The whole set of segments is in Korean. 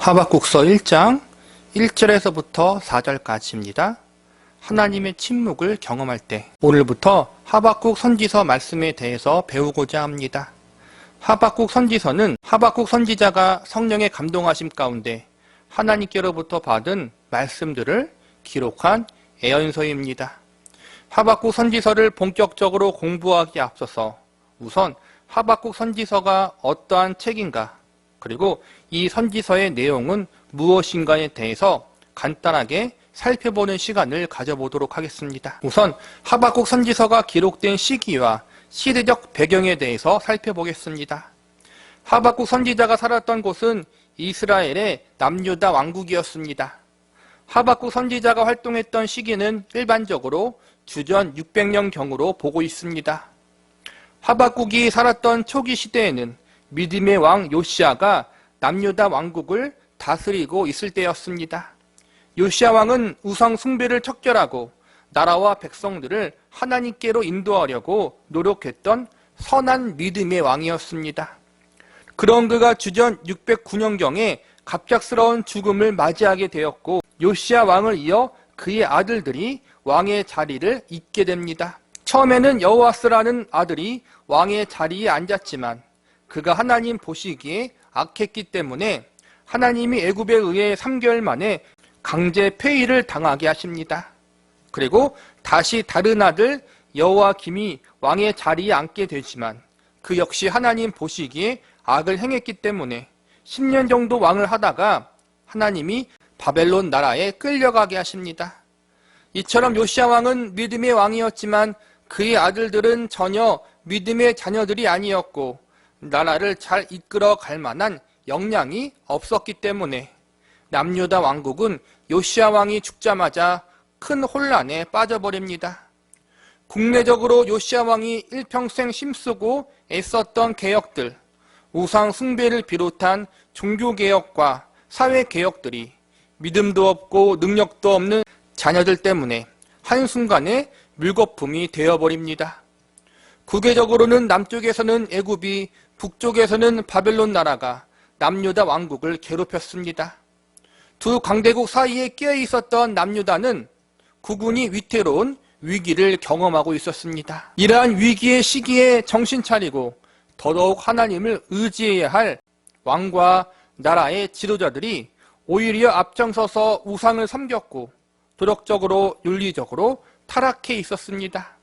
하박국서 1장 1절에서부터 4절까지입니다. 하나님의 침묵을 경험할 때, 오늘부터 하박국 선지서 말씀에 대해서 배우고자 합니다. 하박국 선지서는 하박국 선지자가 성령의 감동하심 가운데 하나님께로부터 받은 말씀들을 기록한 애언서입니다. 하박국 선지서를 본격적으로 공부하기에 앞서서 우선 하박국 선지서가 어떠한 책인가, 그리고 이 선지서의 내용은 무엇인가에 대해서 간단하게 살펴보는 시간을 가져보도록 하겠습니다. 우선 하박국 선지서가 기록된 시기와 시대적 배경에 대해서 살펴보겠습니다. 하박국 선지자가 살았던 곳은 이스라엘의 남유다 왕국이었습니다. 하박국 선지자가 활동했던 시기는 일반적으로 주전 600년경으로 보고 있습니다. 하박국이 살았던 초기 시대에는 믿음의 왕 요시야가 남유다 왕국을 다스리고 있을 때였습니다. 요시야 왕은 우상 숭배를 척결하고 나라와 백성들을 하나님께로 인도하려고 노력했던 선한 믿음의 왕이었습니다. 그런 그가 주전 609년경에 갑작스러운 죽음을 맞이하게 되었고, 요시야 왕을 이어 그의 아들들이 왕의 자리를 잇게 됩니다. 처음에는 여호아스라는 아들이 왕의 자리에 앉았지만 그가 하나님 보시기에 악했기 때문에 하나님이 애굽에 의해 3개월 만에 강제 폐위를 당하게 하십니다. 그리고 다시 다른 아들 여호아김이 왕의 자리에 앉게 되지만 그 역시 하나님 보시기에 악을 행했기 때문에 10년 정도 왕을 하다가 하나님이 바벨론 나라에 끌려가게 하십니다. 이처럼 요시야 왕은 믿음의 왕이었지만 그의 아들들은 전혀 믿음의 자녀들이 아니었고 나라를 잘 이끌어 갈 만한 역량이 없었기 때문에 남유다 왕국은 요시야 왕이 죽자마자 큰 혼란에 빠져버립니다. 국내적으로 요시야 왕이 일평생 힘쓰고 애썼던 개혁들, 우상 숭배를 비롯한 종교개혁과 사회개혁들이 믿음도 없고 능력도 없는 자녀들 때문에 한순간에 물거품이 되어버립니다. 국외적으로는 남쪽에서는 애굽이, 북쪽에서는 바벨론 나라가 남유다 왕국을 괴롭혔습니다. 두 강대국 사이에 끼어 있었던 남유다는 국운이 위태로운 위기를 경험하고 있었습니다. 이러한 위기의 시기에 정신 차리고 더더욱 하나님을 의지해야 할 왕과 나라의 지도자들이 오히려 앞장서서 우상을 섬겼고 도덕적으로 윤리적으로 타락해 있었습니다.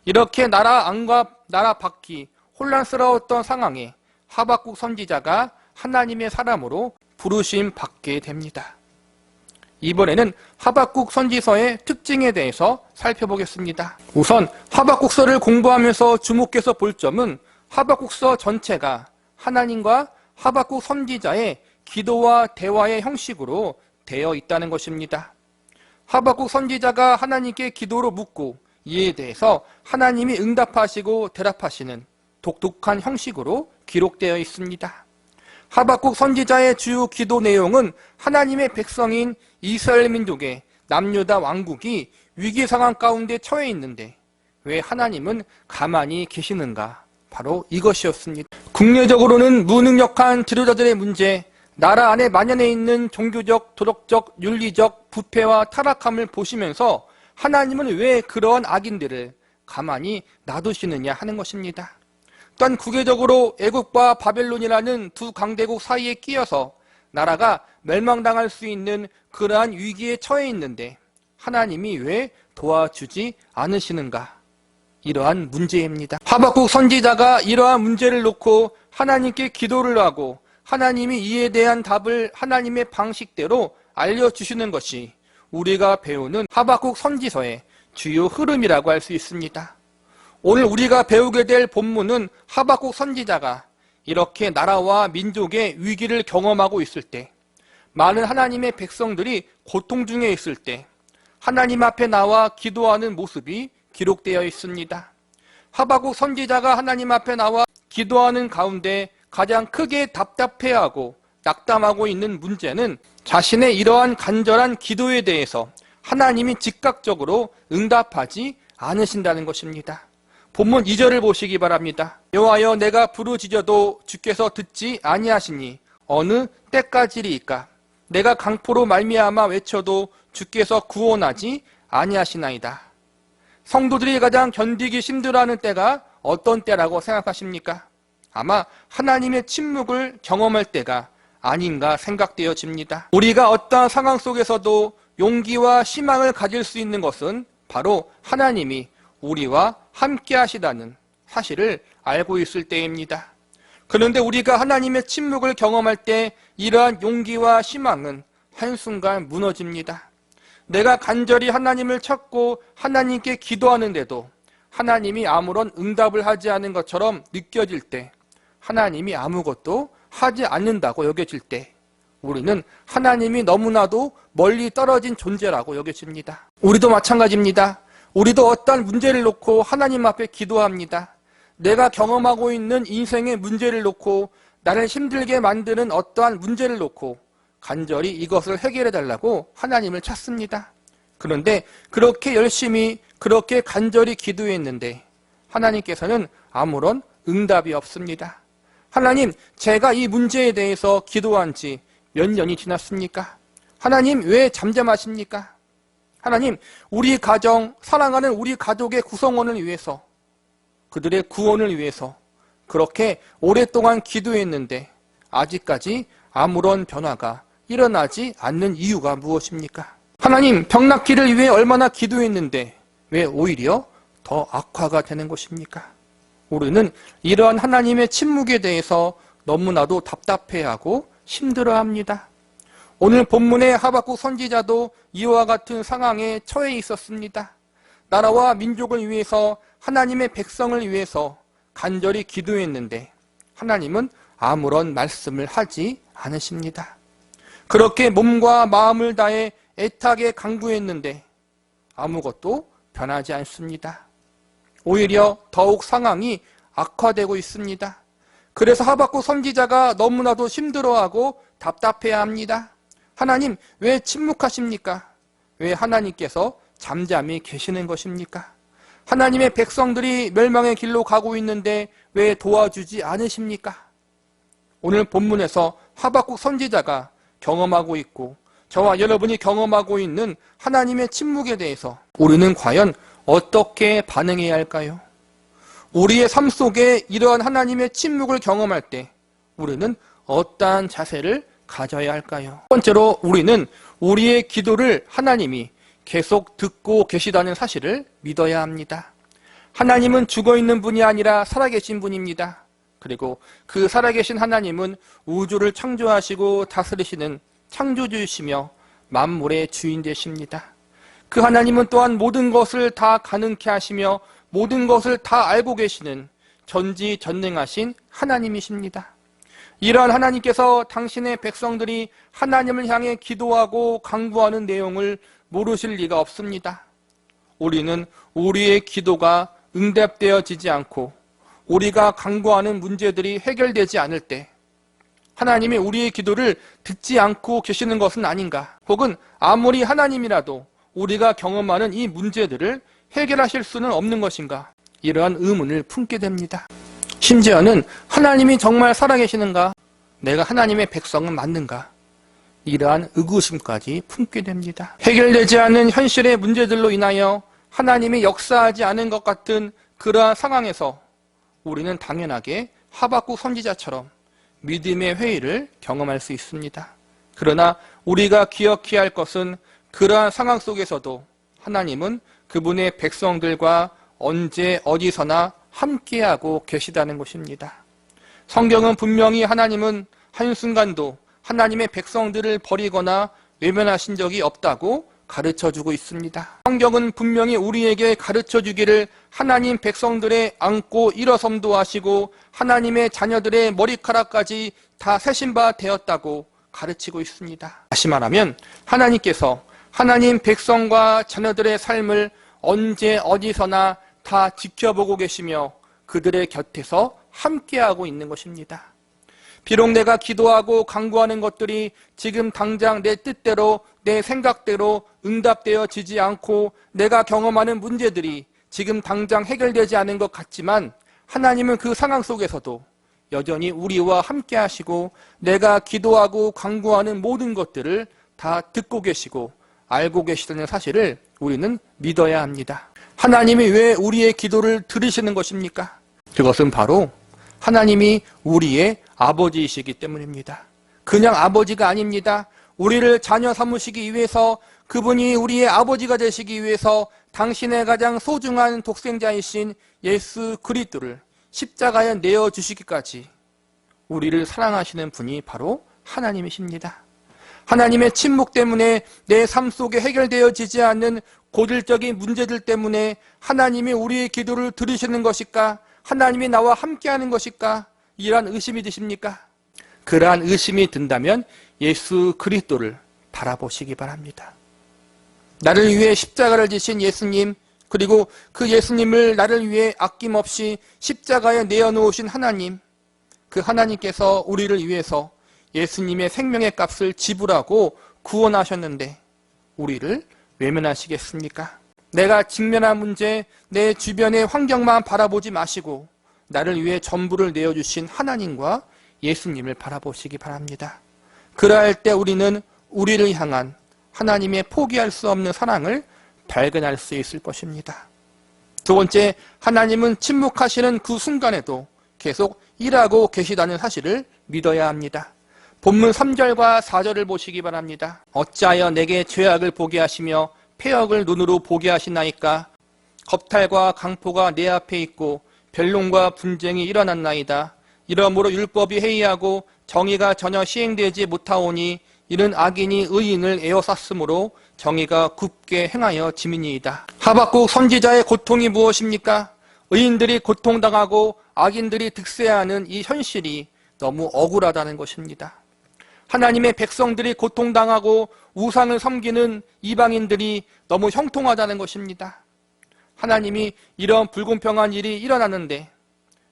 이렇게 나라 안과 나라 밖이 혼란스러웠던 상황에 하박국 선지자가 하나님의 사람으로 부르심 받게 됩니다. 이번에는 하박국 선지서의 특징에 대해서 살펴보겠습니다. 우선 하박국서를 공부하면서 주목해서 볼 점은 하박국서 전체가 하나님과 하박국 선지자의 기도와 대화의 형식으로 되어 있다는 것입니다. 하박국 선지자가 하나님께 기도로 묻고 이에 대해서 하나님이 응답하시고 대답하시는 독특한 형식으로 기록되어 있습니다. 하박국 선지자의 주요 기도 내용은 하나님의 백성인 이스라엘 민족의 남유다 왕국이 위기 상황 가운데 처해 있는데 왜 하나님은 가만히 계시는가? 바로 이것이었습니다. 국내적으로는 무능력한 지도자들의 문제, 나라 안에 만연해 있는 종교적, 도덕적, 윤리적 부패와 타락함을 보시면서 하나님은 왜 그러한 악인들을 가만히 놔두시느냐 하는 것입니다. 또한 국외적으로 애국과 바벨론이라는 두 강대국 사이에 끼어서 나라가 멸망당할 수 있는 그러한 위기에 처해 있는데 하나님이 왜 도와주지 않으시는가? 이러한 문제입니다. 하박국 선지자가 이러한 문제를 놓고 하나님께 기도를 하고 하나님이 이에 대한 답을 하나님의 방식대로 알려주시는 것이 우리가 배우는 하박국 선지서의 주요 흐름이라고 할 수 있습니다. 오늘 우리가 배우게 될 본문은 하박국 선지자가 이렇게 나라와 민족의 위기를 경험하고 있을 때, 많은 하나님의 백성들이 고통 중에 있을 때 하나님 앞에 나와 기도하는 모습이 기록되어 있습니다. 하박국 선지자가 하나님 앞에 나와 기도하는 가운데 가장 크게 답답해하고 낙담하고 있는 문제는 자신의 이러한 간절한 기도에 대해서 하나님이 즉각적으로 응답하지 않으신다는 것입니다. 본문 2절을 보시기 바랍니다. 여호와여 내가 부르짖어도 주께서 듣지 아니하시니 어느 때까지리이까? 내가 강포로 말미암아 외쳐도 주께서 구원하지 아니하시나이다. 성도들이 가장 견디기 힘들어하는 때가 어떤 때라고 생각하십니까? 아마 하나님의 침묵을 경험할 때가 아닌가 생각되어집니다. 우리가 어떠한 상황 속에서도 용기와 희망을 가질 수 있는 것은 바로 하나님이 우리와 함께 하시다는 사실을 알고 있을 때입니다. 그런데 우리가 하나님의 침묵을 경험할 때 이러한 용기와 희망은 한순간 무너집니다. 내가 간절히 하나님을 찾고 하나님께 기도하는데도 하나님이 아무런 응답을 하지 않은 것처럼 느껴질 때, 하나님이 아무것도 하지 않는다고 여겨질 때 우리는 하나님이 너무나도 멀리 떨어진 존재라고 여겨집니다. 우리도 마찬가지입니다. 우리도 어떠한 문제를 놓고 하나님 앞에 기도합니다. 내가 경험하고 있는 인생의 문제를 놓고 나를 힘들게 만드는 어떠한 문제를 놓고 간절히 이것을 해결해 달라고 하나님을 찾습니다. 그런데 그렇게 열심히 그렇게 간절히 기도했는데 하나님께서는 아무런 응답이 없습니다. 하나님, 제가 이 문제에 대해서 기도한 지 몇 년이 지났습니까? 하나님, 왜 잠잠하십니까? 하나님, 우리 가정, 사랑하는 우리 가족의 구성원을 위해서, 그들의 구원을 위해서 그렇게 오랫동안 기도했는데 아직까지 아무런 변화가 일어나지 않는 이유가 무엇입니까? 하나님, 병 낫기를 위해 얼마나 기도했는데 왜 오히려 더 악화가 되는 것입니까? 우리는 이러한 하나님의 침묵에 대해서 너무나도 답답해하고 힘들어합니다. 오늘 본문의 하박국 선지자도 이와 같은 상황에 처해 있었습니다. 나라와 민족을 위해서, 하나님의 백성을 위해서 간절히 기도했는데 하나님은 아무런 말씀을 하지 않으십니다. 그렇게 몸과 마음을 다해 애타게 간구했는데 아무것도 변하지 않습니다. 오히려 더욱 상황이 악화되고 있습니다. 그래서 하박국 선지자가 너무나도 힘들어하고 답답해합니다. 하나님, 왜 침묵하십니까? 왜 하나님께서 잠잠히 계시는 것입니까? 하나님의 백성들이 멸망의 길로 가고 있는데 왜 도와주지 않으십니까? 오늘 본문에서 하박국 선지자가 경험하고 있고 저와 여러분이 경험하고 있는 하나님의 침묵에 대해서 우리는 과연 어떻게 반응해야 할까요? 우리의 삶 속에 이러한 하나님의 침묵을 경험할 때 우리는 어떠한 자세를 가져야 할까요? 첫 번째로 우리는 우리의 기도를 하나님이 계속 듣고 계시다는 사실을 믿어야 합니다. 하나님은 죽어있는 분이 아니라 살아계신 분입니다. 그리고 그 살아계신 하나님은 우주를 창조하시고 다스리시는 창조주이시며 만물의 주인 되십니다. 그 하나님은 또한 모든 것을 다 가능케 하시며 모든 것을 다 알고 계시는 전지전능하신 하나님이십니다. 이러한 하나님께서 당신의 백성들이 하나님을 향해 기도하고 간구하는 내용을 모르실 리가 없습니다. 우리는 우리의 기도가 응답되어지지 않고 우리가 간구하는 문제들이 해결되지 않을 때 하나님이 우리의 기도를 듣지 않고 계시는 것은 아닌가? 혹은 아무리 하나님이라도 우리가 경험하는 이 문제들을 해결하실 수는 없는 것인가? 이러한 의문을 품게 됩니다. 심지어는 하나님이 정말 살아계시는가? 내가 하나님의 백성은 맞는가? 이러한 의구심까지 품게 됩니다. 해결되지 않은 현실의 문제들로 인하여 하나님이 역사하지 않은 것 같은 그러한 상황에서 우리는 당연하게 하박국 선지자처럼 믿음의 회의를 경험할 수 있습니다. 그러나 우리가 기억해야 할 것은 그러한 상황 속에서도 하나님은 그분의 백성들과 언제 어디서나 함께하고 계시다는 것입니다. 성경은 분명히 하나님은 한순간도 하나님의 백성들을 버리거나 외면하신 적이 없다고 가르쳐주고 있습니다. 성경은 분명히 우리에게 가르쳐주기를 하나님 백성들의 안고 일어섬도 하시고 하나님의 자녀들의 머리카락까지 다 세신 바 되었다고 가르치고 있습니다. 다시 말하면 하나님께서 하나님 백성과 자녀들의 삶을 언제 어디서나 다 지켜보고 계시며 그들의 곁에서 함께하고 있는 것입니다. 비록 내가 기도하고 간구하는 것들이 지금 당장 내 뜻대로 내 생각대로 응답되어지지 않고 내가 경험하는 문제들이 지금 당장 해결되지 않은 것 같지만 하나님은 그 상황 속에서도 여전히 우리와 함께 하시고 내가 기도하고 간구하는 모든 것들을 다 듣고 계시고 알고 계시다는 사실을 우리는 믿어야 합니다. 하나님이 왜 우리의 기도를 들으시는 것입니까? 그것은 바로 하나님이 우리의 아버지이시기 때문입니다. 그냥 아버지가 아닙니다. 우리를 자녀 삼으시기 위해서, 그분이 우리의 아버지가 되시기 위해서 당신의 가장 소중한 독생자이신 예수 그리스도를 십자가에 내어주시기까지 우리를 사랑하시는 분이 바로 하나님이십니다. 하나님의 침묵 때문에 내 삶 속에 해결되어지지 않는 고질적인 문제들 때문에 하나님이 우리의 기도를 들으시는 것일까? 하나님이 나와 함께하는 것일까? 이러한 의심이 드십니까? 그러한 의심이 든다면 예수 그리스도를 바라보시기 바랍니다. 나를 위해 십자가를 지신 예수님, 그리고 그 예수님을 나를 위해 아낌없이 십자가에 내어놓으신 하나님, 그 하나님께서 우리를 위해서 예수님의 생명의 값을 지불하고 구원하셨는데 우리를 외면하시겠습니까? 내가 직면한 문제, 내 주변의 환경만 바라보지 마시고 나를 위해 전부를 내어주신 하나님과 예수님을 바라보시기 바랍니다. 그러할 때 우리는 우리를 향한 하나님의 포기할 수 없는 사랑을 발견할 수 있을 것입니다. 두 번째, 하나님은 침묵하시는 그 순간에도 계속 일하고 계시다는 사실을 믿어야 합니다. 본문 3절과 4절을 보시기 바랍니다. 어찌하여 내게 죄악을 보게 하시며 패역을 눈으로 보게 하시나이까? 겁탈과 강포가 내 앞에 있고 변론과 분쟁이 일어났나이다. 이러므로 율법이 해이하고 정의가 전혀 시행되지 못하오니 이는 악인이 의인을 에워쌌으므로 정의가 굽게 행하여 짐이니이다. 하박국 선지자의 고통이 무엇입니까? 의인들이 고통당하고 악인들이 득세하는 이 현실이 너무 억울하다는 것입니다. 하나님의 백성들이 고통당하고 우상을 섬기는 이방인들이 너무 형통하다는 것입니다. 하나님이 이런 불공평한 일이 일어나는데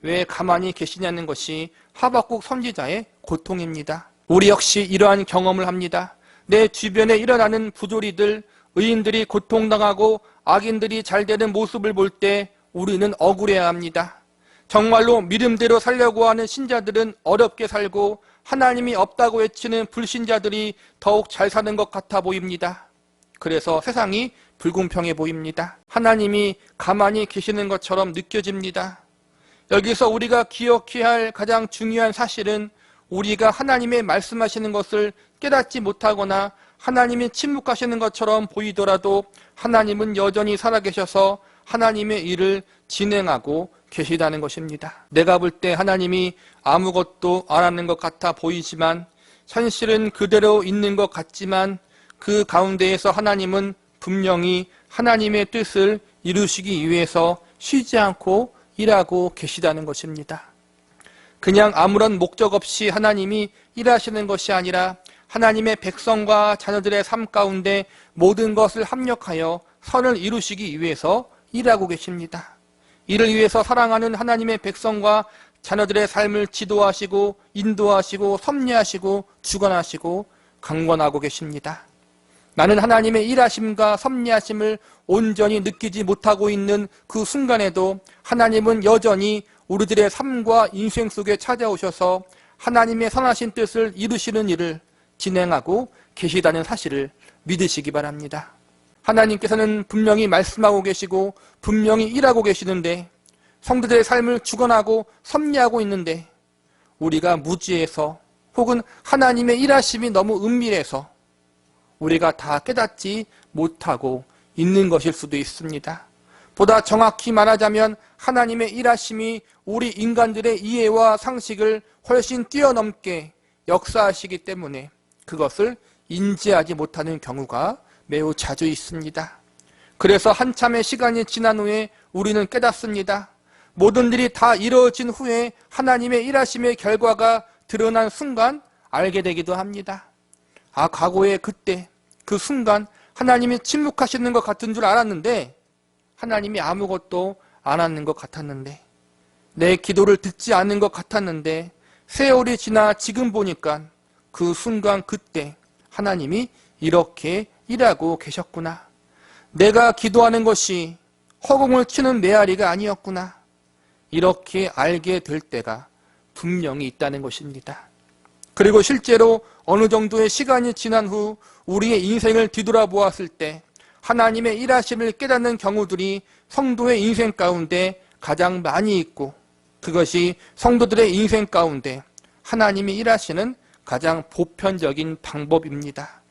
왜 가만히 계시냐는 것이 하박국 선지자의 고통입니다. 우리 역시 이러한 경험을 합니다. 내 주변에 일어나는 부조리들, 의인들이 고통당하고 악인들이 잘되는 모습을 볼 때 우리는 억울해야 합니다. 정말로 믿음대로 살려고 하는 신자들은 어렵게 살고 하나님이 없다고 외치는 불신자들이 더욱 잘 사는 것 같아 보입니다. 그래서 세상이 불공평해 보입니다. 하나님이 가만히 계시는 것처럼 느껴집니다. 여기서 우리가 기억해야 할 가장 중요한 사실은 우리가 하나님의 말씀하시는 것을 깨닫지 못하거나 하나님이 침묵하시는 것처럼 보이더라도 하나님은 여전히 살아계셔서 하나님의 일을 진행하고 계시다는 것입니다. 내가 볼 때 하나님이 아무것도 안 하는 것 같아 보이지만 현실은 그대로 있는 것 같지만 그 가운데에서 하나님은 분명히 하나님의 뜻을 이루시기 위해서 쉬지 않고 일하고 계시다는 것입니다. 그냥 아무런 목적 없이 하나님이 일하시는 것이 아니라 하나님의 백성과 자녀들의 삶 가운데 모든 것을 합력하여 선을 이루시기 위해서 일하고 계십니다. 이를 위해서 사랑하는 하나님의 백성과 자녀들의 삶을 지도하시고 인도하시고 섭리하시고 주관하시고 강권하고 계십니다. 나는 하나님의 일하심과 섭리하심을 온전히 느끼지 못하고 있는 그 순간에도 하나님은 여전히 우리들의 삶과 인생 속에 찾아오셔서 하나님의 선하신 뜻을 이루시는 일을 진행하고 계시다는 사실을 믿으시기 바랍니다. 하나님께서는 분명히 말씀하고 계시고 분명히 일하고 계시는데 성도들의 삶을 주관하고 섭리하고 있는데 우리가 무지해서 혹은 하나님의 일하심이 너무 은밀해서 우리가 다 깨닫지 못하고 있는 것일 수도 있습니다. 보다 정확히 말하자면 하나님의 일하심이 우리 인간들의 이해와 상식을 훨씬 뛰어넘게 역사하시기 때문에 그것을 인지하지 못하는 경우가 매우 자주 있습니다. 그래서 한참의 시간이 지난 후에 우리는 깨닫습니다. 모든 일이 다 이루어진 후에 하나님의 일하심의 결과가 드러난 순간 알게 되기도 합니다. 과거에 그때 그 순간 하나님이 침묵하시는 것 같은 줄 알았는데 하나님이 아무것도 안 하는 것 같았는데 내 기도를 듣지 않는 것 같았는데 세월이 지나 지금 보니까 그 순간 그때 하나님이 이렇게 일하고 계셨구나. 내가 기도하는 것이 허공을 치는 메아리가 아니었구나. 이렇게 알게 될 때가 분명히 있다는 것입니다. 그리고 실제로 어느 정도의 시간이 지난 후 우리의 인생을 뒤돌아보았을 때 하나님의 일하심을 깨닫는 경우들이 성도의 인생 가운데 가장 많이 있고, 그것이 성도들의 인생 가운데 하나님이 일하시는 가장 보편적인 방법입니다.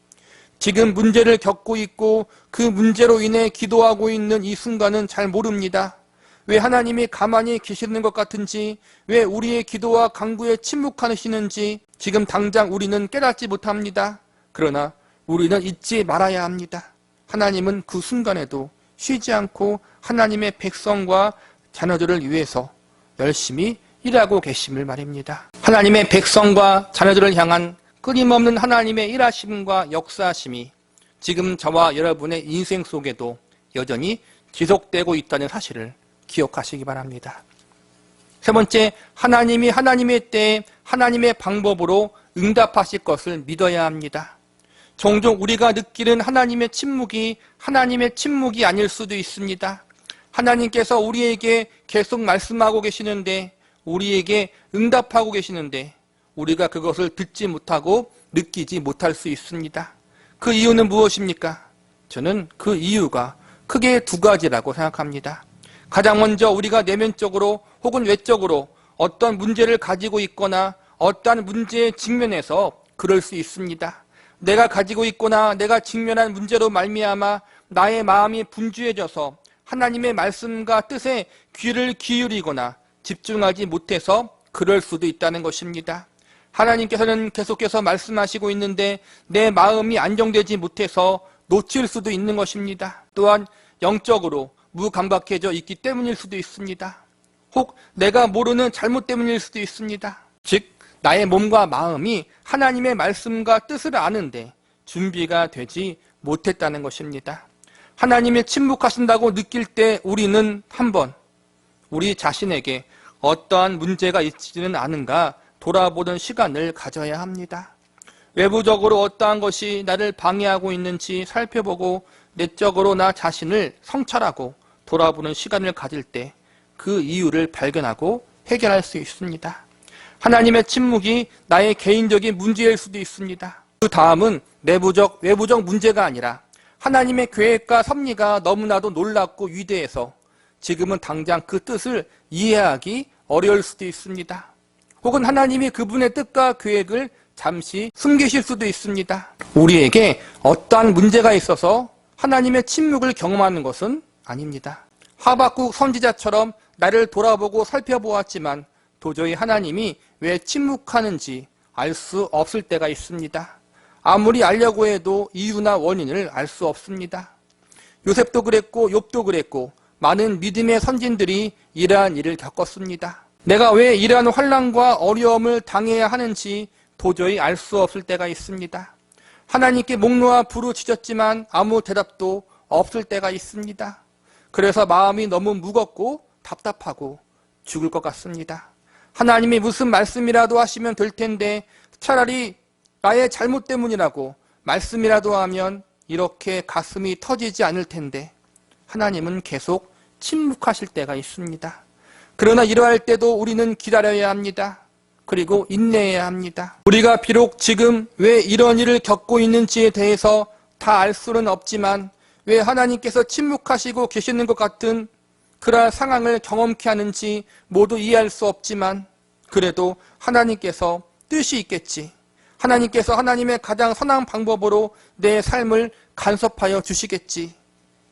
지금 문제를 겪고 있고 그 문제로 인해 기도하고 있는 이 순간은 잘 모릅니다. 왜 하나님이 가만히 계시는 것 같은지, 왜 우리의 기도와 간구에 침묵하시는지 지금 당장 우리는 깨닫지 못합니다. 그러나 우리는 잊지 말아야 합니다. 하나님은 그 순간에도 쉬지 않고 하나님의 백성과 자녀들을 위해서 열심히 일하고 계심을 말입니다. 하나님의 백성과 자녀들을 향한 끊임없는 하나님의 일하심과 역사하심이 지금 저와 여러분의 인생 속에도 여전히 지속되고 있다는 사실을 기억하시기 바랍니다. 세 번째, 하나님이 하나님의 때에 하나님의 방법으로 응답하실 것을 믿어야 합니다. 종종 우리가 느끼는 하나님의 침묵이 하나님의 침묵이 아닐 수도 있습니다. 하나님께서 우리에게 계속 말씀하고 계시는데, 우리에게 응답하고 계시는데 우리가 그것을 듣지 못하고 느끼지 못할 수 있습니다. 그 이유는 무엇입니까? 저는 그 이유가 크게 두 가지라고 생각합니다. 가장 먼저 우리가 내면적으로 혹은 외적으로 어떤 문제를 가지고 있거나 어떠한 문제에 직면해서 그럴 수 있습니다. 내가 가지고 있거나 내가 직면한 문제로 말미암아 나의 마음이 분주해져서 하나님의 말씀과 뜻에 귀를 기울이거나 집중하지 못해서 그럴 수도 있다는 것입니다. 하나님께서는 계속해서 말씀하시고 있는데 내 마음이 안정되지 못해서 놓칠 수도 있는 것입니다. 또한 영적으로 무감각해져 있기 때문일 수도 있습니다. 혹 내가 모르는 잘못 때문일 수도 있습니다. 즉 나의 몸과 마음이 하나님의 말씀과 뜻을 아는데 준비가 되지 못했다는 것입니다. 하나님이 침묵하신다고 느낄 때 우리는 한번 우리 자신에게 어떠한 문제가 있지는 않은가 돌아보는 시간을 가져야 합니다. 외부적으로 어떠한 것이 나를 방해하고 있는지 살펴보고 내적으로 나 자신을 성찰하고 돌아보는 시간을 가질 때 그 이유를 발견하고 해결할 수 있습니다. 하나님의 침묵이 나의 개인적인 문제일 수도 있습니다. 그 다음은 내부적, 외부적 문제가 아니라 하나님의 계획과 섭리가 너무나도 놀랍고 위대해서 지금은 당장 그 뜻을 이해하기 어려울 수도 있습니다. 혹은 하나님이 그분의 뜻과 계획을 잠시 숨기실 수도 있습니다. 우리에게 어떠한 문제가 있어서 하나님의 침묵을 경험하는 것은 아닙니다. 하박국 선지자처럼 나를 돌아보고 살펴보았지만 도저히 하나님이 왜 침묵하는지 알 수 없을 때가 있습니다. 아무리 알려고 해도 이유나 원인을 알 수 없습니다. 요셉도 그랬고 욥도 그랬고 많은 믿음의 선진들이 이러한 일을 겪었습니다. 내가 왜 이러한 환난과 어려움을 당해야 하는지 도저히 알 수 없을 때가 있습니다. 하나님께 목놓아 부르짖었지만 아무 대답도 없을 때가 있습니다. 그래서 마음이 너무 무겁고 답답하고 죽을 것 같습니다. 하나님이 무슨 말씀이라도 하시면 될 텐데 차라리 나의 잘못 때문이라고 말씀이라도 하면 이렇게 가슴이 터지지 않을 텐데 하나님은 계속 침묵하실 때가 있습니다. 그러나 이러할 때도 우리는 기다려야 합니다. 그리고 인내해야 합니다. 우리가 비록 지금 왜 이런 일을 겪고 있는지에 대해서 다 알 수는 없지만 왜 하나님께서 침묵하시고 계시는 것 같은 그러한 상황을 경험케 하는지 모두 이해할 수 없지만 그래도 하나님께서 뜻이 있겠지. 하나님께서 하나님의 가장 선한 방법으로 내 삶을 간섭하여 주시겠지.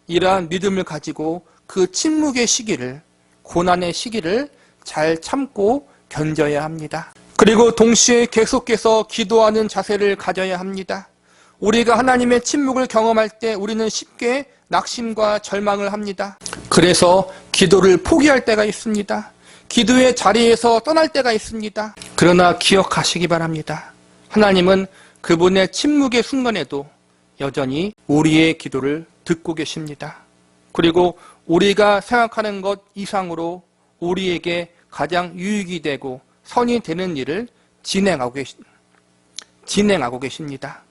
이러한 믿음을 가지고 그 침묵의 시기를, 고난의 시기를 잘 참고 견뎌야 합니다. 그리고 동시에 계속해서 기도하는 자세를 가져야 합니다. 우리가 하나님의 침묵을 경험할 때 우리는 쉽게 낙심과 절망을 합니다. 그래서 기도를 포기할 때가 있습니다. 기도의 자리에서 떠날 때가 있습니다. 그러나 기억하시기 바랍니다. 하나님은 그분의 침묵의 순간에도 여전히 우리의 기도를 듣고 계십니다. 그리고 우리가 생각하는 것 이상으로 우리에게 가장 유익이 되고 선이 되는 일을 진행하고 계십니다.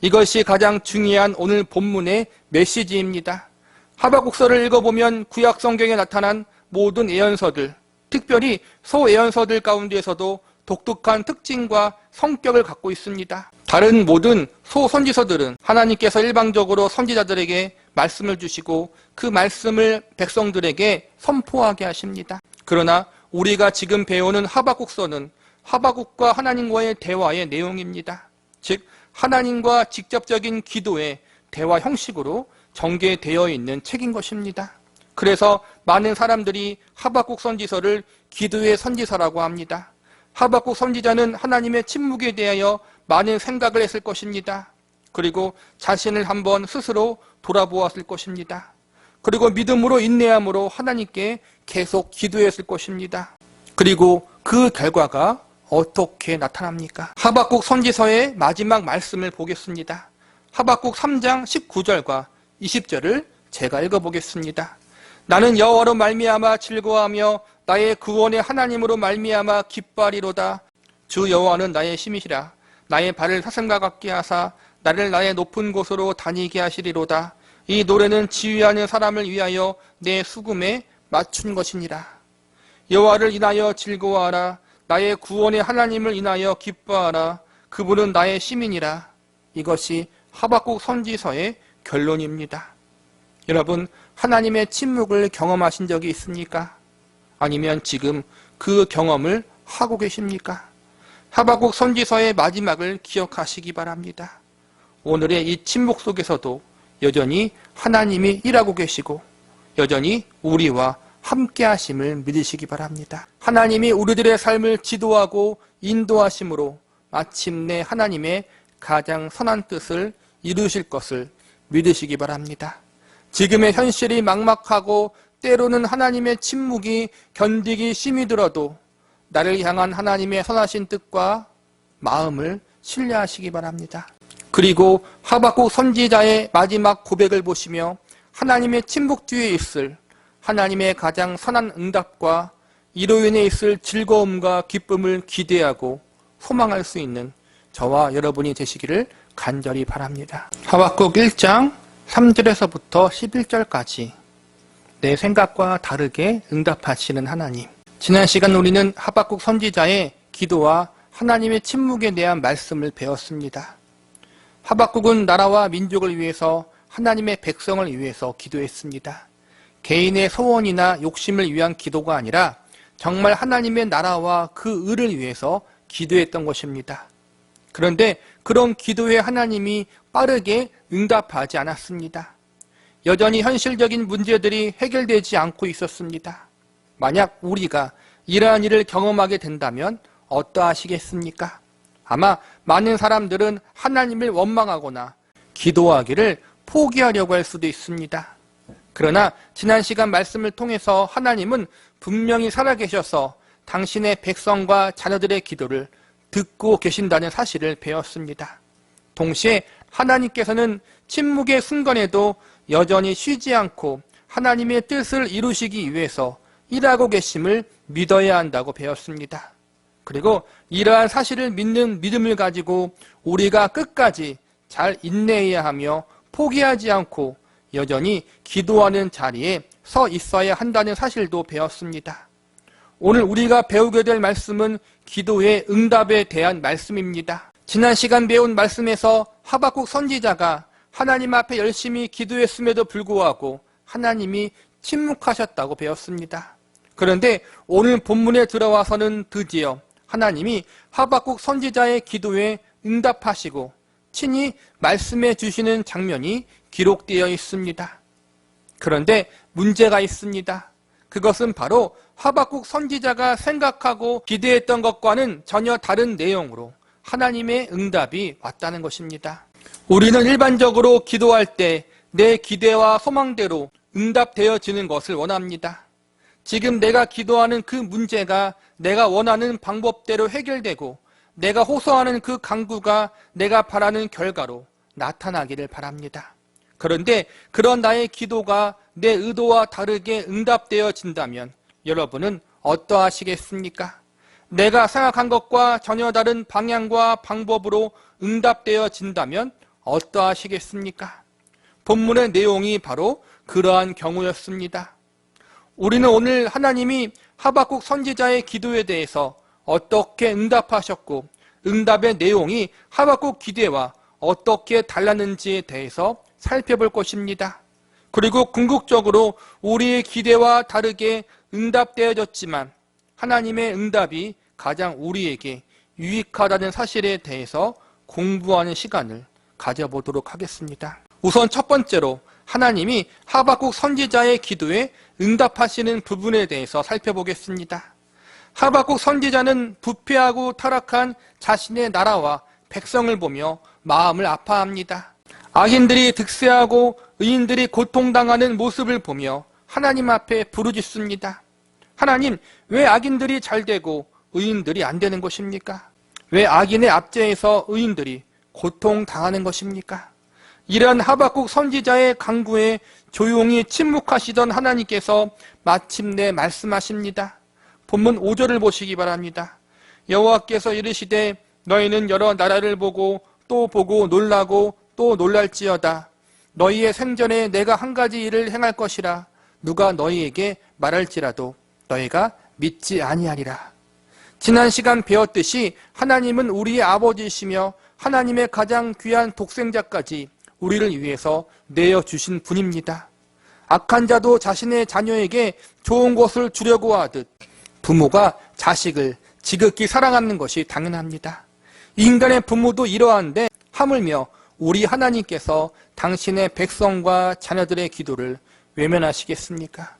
이것이 가장 중요한 오늘 본문의 메시지입니다. 하박국서를 읽어보면 구약 성경에 나타난 모든 예언서들, 특별히 소예언서들 가운데에서도 독특한 특징과 성격을 갖고 있습니다. 다른 모든 소선지서들은 하나님께서 일방적으로 선지자들에게 말씀을 주시고 그 말씀을 백성들에게 선포하게 하십니다. 그러나 우리가 지금 배우는 하박국서는 하박국과 하나님과의 대화의 내용입니다. 즉 하나님과 직접적인 기도의 대화 형식으로 전개되어 있는 책인 것입니다. 그래서 많은 사람들이 하박국 선지서를 기도의 선지서라고 합니다. 하박국 선지자는 하나님의 침묵에 대하여 많은 생각을 했을 것입니다. 그리고 자신을 한번 스스로 돌아보았을 것입니다. 그리고 믿음으로 인내함으로 하나님께 계속 기도했을 것입니다. 그리고 그 결과가 어떻게 나타납니까? 하박국 선지서의 마지막 말씀을 보겠습니다. 하박국 3장 19절과 20절을 제가 읽어보겠습니다. 나는 여호와로 말미암아 즐거워하며 나의 구원의 하나님으로 말미암아 기뻐하리로다. 주 여호와는 나의 힘이시라. 나의 발을 사슴과 같게 하사 나를 나의 높은 곳으로 다니게 하시리로다. 이 노래는 지휘하는 사람을 위하여 내 수금에 맞춘 것이니라. 여호와를 인하여 즐거워하라. 나의 구원의 하나님을 인하여 기뻐하라. 그분은 나의 시민이라. 이것이 하박국 선지서의 결론입니다. 여러분, 하나님의 침묵을 경험하신 적이 있습니까? 아니면 지금 그 경험을 하고 계십니까? 하박국 선지서의 마지막을 기억하시기 바랍니다. 오늘의 이 침묵 속에서도 여전히 하나님이 일하고 계시고 여전히 우리와 함께 하심을 믿으시기 바랍니다. 하나님이 우리들의 삶을 지도하고 인도하심으로 마침내 하나님의 가장 선한 뜻을 이루실 것을 믿으시기 바랍니다. 지금의 현실이 막막하고 때로는 하나님의 침묵이 견디기 심히 들어도 나를 향한 하나님의 선하신 뜻과 마음을 신뢰하시기 바랍니다. 그리고 하박국 선지자의 마지막 고백을 보시며 하나님의 침묵 뒤에 있을 하나님의 가장 선한 응답과 이로 인해 있을 즐거움과 기쁨을 기대하고 소망할 수 있는 저와 여러분이 되시기를 간절히 바랍니다. 하박국 1장 3절에서부터 11절까지 내 생각과 다르게 응답하시는 하나님. 지난 시간 우리는 하박국 선지자의 기도와 하나님의 침묵에 대한 말씀을 배웠습니다. 하박국은 나라와 민족을 위해서 하나님의 백성을 위해서 기도했습니다. 개인의 소원이나 욕심을 위한 기도가 아니라 정말 하나님의 나라와 그 의를 위해서 기도했던 것입니다. 그런데 그런 기도에 하나님이 빠르게 응답하지 않았습니다. 여전히 현실적인 문제들이 해결되지 않고 있었습니다. 만약 우리가 이러한 일을 경험하게 된다면 어떠하시겠습니까? 아마 많은 사람들은 하나님을 원망하거나 기도하기를 포기하려고 할 수도 있습니다. 그러나 지난 시간 말씀을 통해서 하나님은 분명히 살아계셔서 당신의 백성과 자녀들의 기도를 듣고 계신다는 사실을 배웠습니다. 동시에 하나님께서는 침묵의 순간에도 여전히 쉬지 않고 하나님의 뜻을 이루시기 위해서 일하고 계심을 믿어야 한다고 배웠습니다. 그리고 이러한 사실을 믿는 믿음을 가지고 우리가 끝까지 잘 인내해야 하며 포기하지 않고 여전히 기도하는 자리에 서 있어야 한다는 사실도 배웠습니다. 오늘 우리가 배우게 될 말씀은 기도의 응답에 대한 말씀입니다. 지난 시간 배운 말씀에서 하박국 선지자가 하나님 앞에 열심히 기도했음에도 불구하고 하나님이 침묵하셨다고 배웠습니다. 그런데 오늘 본문에 들어와서는 드디어 하나님이 하박국 선지자의 기도에 응답하시고 친히 말씀해 주시는 장면이 기록되어 있습니다. 그런데 문제가 있습니다. 그것은 바로 하박국 선지자가 생각하고 기대했던 것과는 전혀 다른 내용으로 하나님의 응답이 왔다는 것입니다. 우리는 일반적으로 기도할 때 내 기대와 소망대로 응답되어지는 것을 원합니다. 지금 내가 기도하는 그 문제가 내가 원하는 방법대로 해결되고 내가 호소하는 그 간구가 내가 바라는 결과로 나타나기를 바랍니다. 그런데 그런 나의 기도가 내 의도와 다르게 응답되어진다면 여러분은 어떠하시겠습니까? 내가 생각한 것과 전혀 다른 방향과 방법으로 응답되어진다면 어떠하시겠습니까? 본문의 내용이 바로 그러한 경우였습니다. 우리는 오늘 하나님이 하박국 선지자의 기도에 대해서 어떻게 응답하셨고 응답의 내용이 하박국 기대와 어떻게 달랐는지에 대해서 살펴볼 것입니다. 그리고 궁극적으로 우리의 기대와 다르게 응답되어졌지만 하나님의 응답이 가장 우리에게 유익하다는 사실에 대해서 공부하는 시간을 가져보도록 하겠습니다. 우선 첫 번째로 하나님이 하박국 선지자의 기도에 응답하시는 부분에 대해서 살펴보겠습니다. 하박국 선지자는 부패하고 타락한 자신의 나라와 백성을 보며 마음을 아파합니다. 악인들이 득세하고 의인들이 고통당하는 모습을 보며 하나님 앞에 부르짖습니다. 하나님, 왜 악인들이 잘 되고 의인들이 안 되는 것입니까? 왜 악인의 압제에서 의인들이 고통당하는 것입니까? 이러한 하박국 선지자의 간구에 조용히 침묵하시던 하나님께서 마침내 말씀하십니다. 본문 5절을 보시기 바랍니다. 여호와께서 이르시되 너희는 여러 나라를 보고 또 보고 놀라고 또 놀랄지어다. 너희의 생전에 내가 한 가지 일을 행할 것이라. 누가 너희에게 말할지라도 너희가 믿지 아니하리라. 지난 시간 배웠듯이 하나님은 우리의 아버지이시며 하나님의 가장 귀한 독생자까지 우리를 위해서 내어주신 분입니다. 악한 자도 자신의 자녀에게 좋은 것을 주려고 하듯 부모가 자식을 지극히 사랑하는 것이 당연합니다. 인간의 부모도 이러한데 하물며 우리 하나님께서 당신의 백성과 자녀들의 기도를 외면하시겠습니까?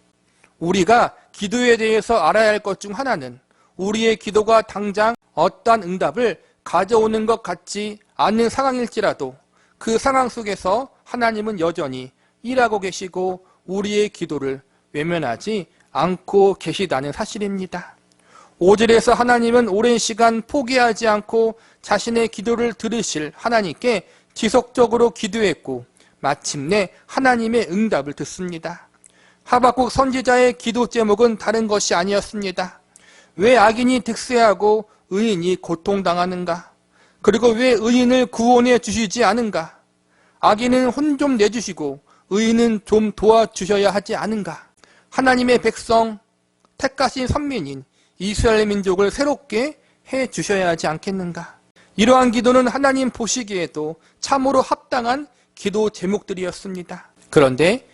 우리가 기도에 대해서 알아야 할 것 중 하나는 우리의 기도가 당장 어떠한 응답을 가져오는 것 같지 않은 상황일지라도 그 상황 속에서 하나님은 여전히 일하고 계시고 우리의 기도를 외면하지 않고 계시다는 사실입니다. 5절에서 하나님은 오랜 시간 포기하지 않고 자신의 기도를 들으실 하나님께 지속적으로 기도했고 마침내 하나님의 응답을 듣습니다. 하박국 선지자의 기도 제목은 다른 것이 아니었습니다. 왜 악인이 득세하고 의인이 고통당하는가? 그리고 왜 의인을 구원해 주시지 않은가? 악인은 혼 좀 내주시고 의인은 좀 도와주셔야 하지 않은가? 하나님의 백성, 택하신 선민인 이스라엘 민족을 새롭게 해 주셔야 하지 않겠는가? 이러한 기도는 하나님 보시기에도 참으로 합당한 기도 제목들이었습니다. 그런데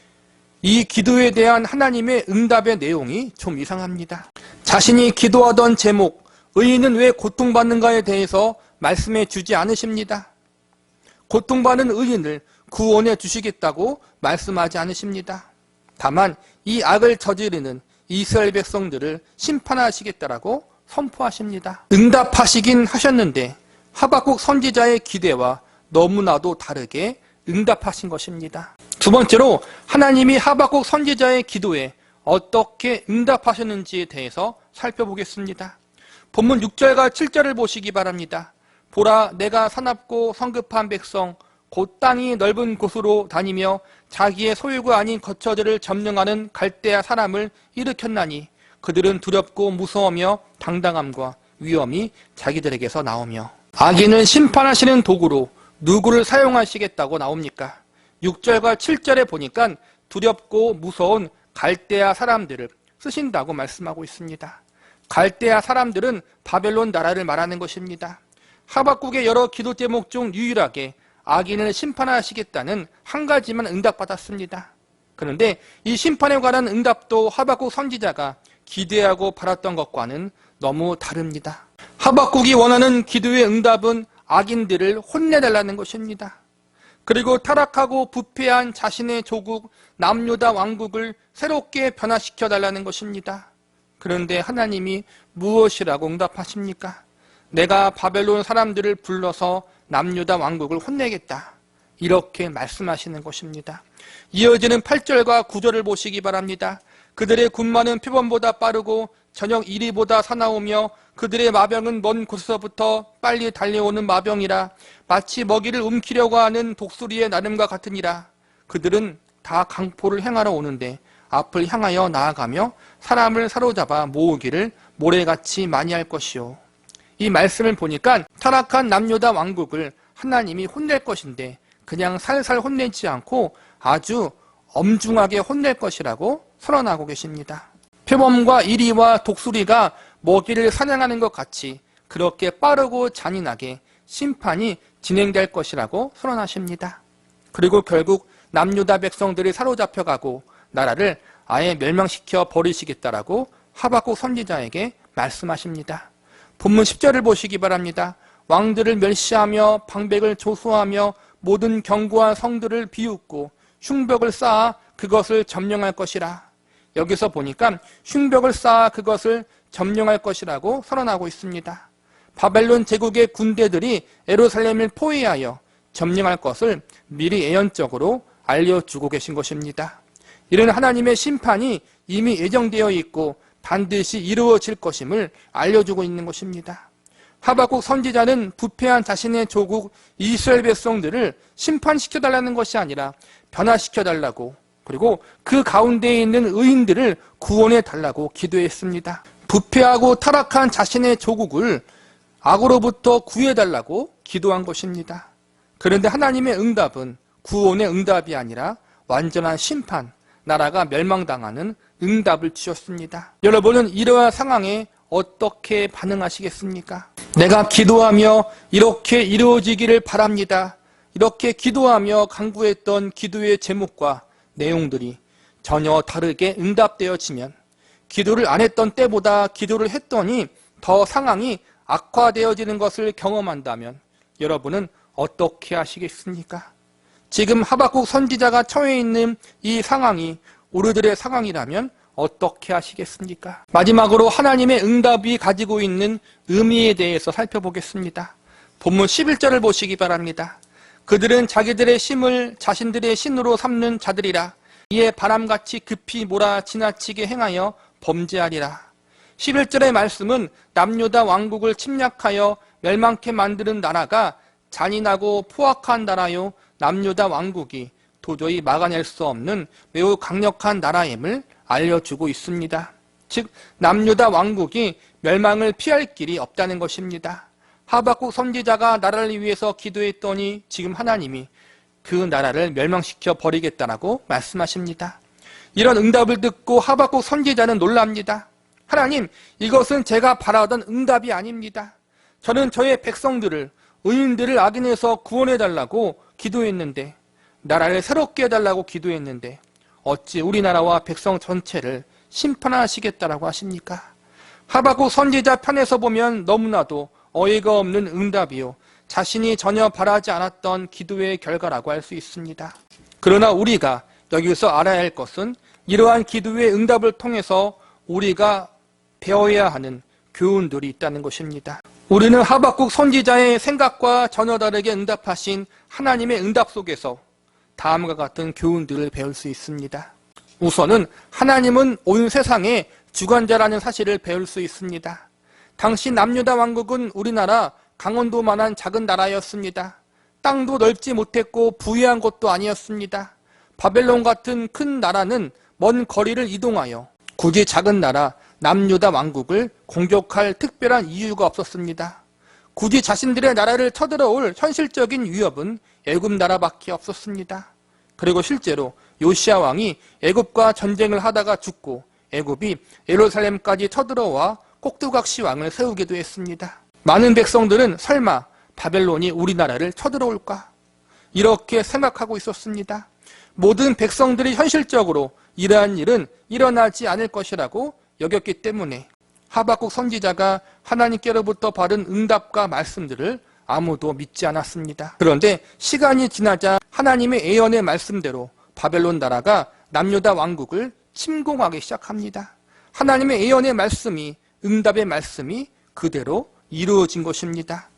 이 기도에 대한 하나님의 응답의 내용이 좀 이상합니다. 자신이 기도하던 제목, 의인은 왜 고통받는가에 대해서 말씀해 주지 않으십니다. 고통받는 의인을 구원해 주시겠다고 말씀하지 않으십니다. 다만 이 악을 저지르는 이스라엘 백성들을 심판하시겠다라고 선포하십니다. 응답하시긴 하셨는데 하박국 선지자의 기대와 너무나도 다르게 응답하신 것입니다. 두 번째로 하나님이 하박국 선지자의 기도에 어떻게 응답하셨는지에 대해서 살펴보겠습니다. 본문 6절과 7절을 보시기 바랍니다. 보라, 내가 사납고 성급한 백성 곧 땅이 넓은 곳으로 다니며 자기의 소유가 아닌 거처들을 점령하는 갈대아 사람을 일으켰나니 그들은 두렵고 무서우며 당당함과 위엄이 자기들에게서 나오며. 악인을 심판하시는 도구로 누구를 사용하시겠다고 나옵니까? 6절과 7절에 보니까 두렵고 무서운 갈대아 사람들을 쓰신다고 말씀하고 있습니다. 갈대아 사람들은 바벨론 나라를 말하는 것입니다. 하박국의 여러 기도 제목 중 유일하게 악인을 심판하시겠다는 한 가지만 응답받았습니다. 그런데 이 심판에 관한 응답도 하박국 선지자가 기대하고 바랐던 것과는 너무 다릅니다. 하박국이 원하는 기도의 응답은 악인들을 혼내달라는 것입니다. 그리고 타락하고 부패한 자신의 조국 남유다 왕국을 새롭게 변화시켜달라는 것입니다. 그런데 하나님이 무엇이라고 응답하십니까? 내가 바벨론 사람들을 불러서 남유다 왕국을 혼내겠다. 이렇게 말씀하시는 것입니다. 이어지는 8절과 9절을 보시기 바랍니다. 그들의 군마는 표범보다 빠르고 저녁 이리보다 사나우며 그들의 마병은 먼 곳에서부터 빨리 달려오는 마병이라 마치 먹이를 움키려고 하는 독수리의 나름과 같으니라. 그들은 다 강포를 행하러 오는데 앞을 향하여 나아가며 사람을 사로잡아 모으기를 모래같이 많이 할 것이요. 이 말씀을 보니까 타락한 남유다 왕국을 하나님이 혼낼 것인데 그냥 살살 혼내지 않고 아주 엄중하게 혼낼 것이라고 선언하고 계십니다. 표범과 이리와 독수리가 먹이를 사냥하는 것 같이 그렇게 빠르고 잔인하게 심판이 진행될 것이라고 선언하십니다. 그리고 결국 남유다 백성들이 사로잡혀가고 나라를 아예 멸망시켜 버리시겠다라고 하박국 선지자에게 말씀하십니다. 본문 10절을 보시기 바랍니다. 왕들을 멸시하며 방백을 조소하며 모든 견고한 성들을 비웃고 흉벽을 쌓아 그것을 점령할 것이라. 여기서 보니까 흉벽을 쌓아 그것을 점령할 것이라고 선언하고 있습니다. 바벨론 제국의 군대들이 예루살렘을 포위하여 점령할 것을 미리 예언적으로 알려주고 계신 것입니다. 이런 하나님의 심판이 이미 예정되어 있고 반드시 이루어질 것임을 알려주고 있는 것입니다. 하박국 선지자는 부패한 자신의 조국 이스라엘 백성들을 심판시켜달라는 것이 아니라 변화시켜달라고, 그리고 그 가운데에 있는 의인들을 구원해달라고 기도했습니다. 부패하고 타락한 자신의 조국을 악으로부터 구해달라고 기도한 것입니다. 그런데 하나님의 응답은 구원의 응답이 아니라 완전한 심판, 나라가 멸망당하는 응답을 주셨습니다. 여러분은 이러한 상황에 어떻게 반응하시겠습니까? 내가 기도하며 이렇게 이루어지기를 바랍니다. 이렇게 기도하며 간구했던 기도의 제목과 내용들이 전혀 다르게 응답되어지면, 기도를 안 했던 때보다 기도를 했더니 더 상황이 악화되어지는 것을 경험한다면 여러분은 어떻게 하시겠습니까? 지금 하박국 선지자가 처해 있는 이 상황이 우리들의 상황이라면 어떻게 하시겠습니까? 마지막으로 하나님의 응답이 가지고 있는 의미에 대해서 살펴보겠습니다. 본문 11절을 보시기 바랍니다. 그들은 자기들의 심을 자신들의 신으로 삼는 자들이라. 이에 바람같이 급히 몰아 지나치게 행하여 범죄하리라. 11절의 말씀은 남유다 왕국을 침략하여 멸망케 만드는 나라가 잔인하고 포악한 나라요, 남유다 왕국이 도저히 막아낼 수 없는 매우 강력한 나라임을 알려주고 있습니다. 즉 남유다 왕국이 멸망을 피할 길이 없다는 것입니다. 하박국 선지자가 나라를 위해서 기도했더니 지금 하나님이 그 나라를 멸망시켜 버리겠다라고 말씀하십니다. 이런 응답을 듣고 하박국 선지자는 놀랍니다. 하나님, 이것은 제가 바라던 응답이 아닙니다. 저는 저의 백성들을, 의인들을 악인에서 구원해달라고 기도했는데, 나라를 새롭게 해달라고 기도했는데 어찌 우리나라와 백성 전체를 심판하시겠다라고 하십니까? 하박국 선지자 편에서 보면 너무나도 어이가 없는 응답이요, 자신이 전혀 바라지 않았던 기도의 결과라고 할 수 있습니다. 그러나 우리가 여기서 알아야 할 것은 이러한 기도의 응답을 통해서 우리가 배워야 하는 교훈들이 있다는 것입니다. 우리는 하박국 선지자의 생각과 전혀 다르게 응답하신 하나님의 응답 속에서 다음과 같은 교훈들을 배울 수 있습니다. 우선은 하나님은 온 세상의 주관자라는 사실을 배울 수 있습니다. 당시 남유다 왕국은 우리나라 강원도만한 작은 나라였습니다. 땅도 넓지 못했고 부유한 곳도 아니었습니다. 바벨론 같은 큰 나라는 먼 거리를 이동하여 굳이 작은 나라 남유다 왕국을 공격할 특별한 이유가 없었습니다. 굳이 자신들의 나라를 쳐들어올 현실적인 위협은 애굽 나라밖에 없었습니다. 그리고 실제로 요시야 왕이 애굽과 전쟁을 하다가 죽고 애굽이 예루살렘까지 쳐들어와 꼭두각시 왕을 세우기도 했습니다. 많은 백성들은 설마 바벨론이 우리나라를 쳐들어올까? 이렇게 생각하고 있었습니다. 모든 백성들이 현실적으로 이러한 일은 일어나지 않을 것이라고 여겼기 때문에 하박국 선지자가 하나님께로부터 받은 응답과 말씀들을 아무도 믿지 않았습니다. 그런데 시간이 지나자 하나님의 예언의 말씀대로 바벨론 나라가 남유다 왕국을 침공하기 시작합니다. 하나님의 예언의 말씀이, 응답의 말씀이 그대로 이루어진 것입니다.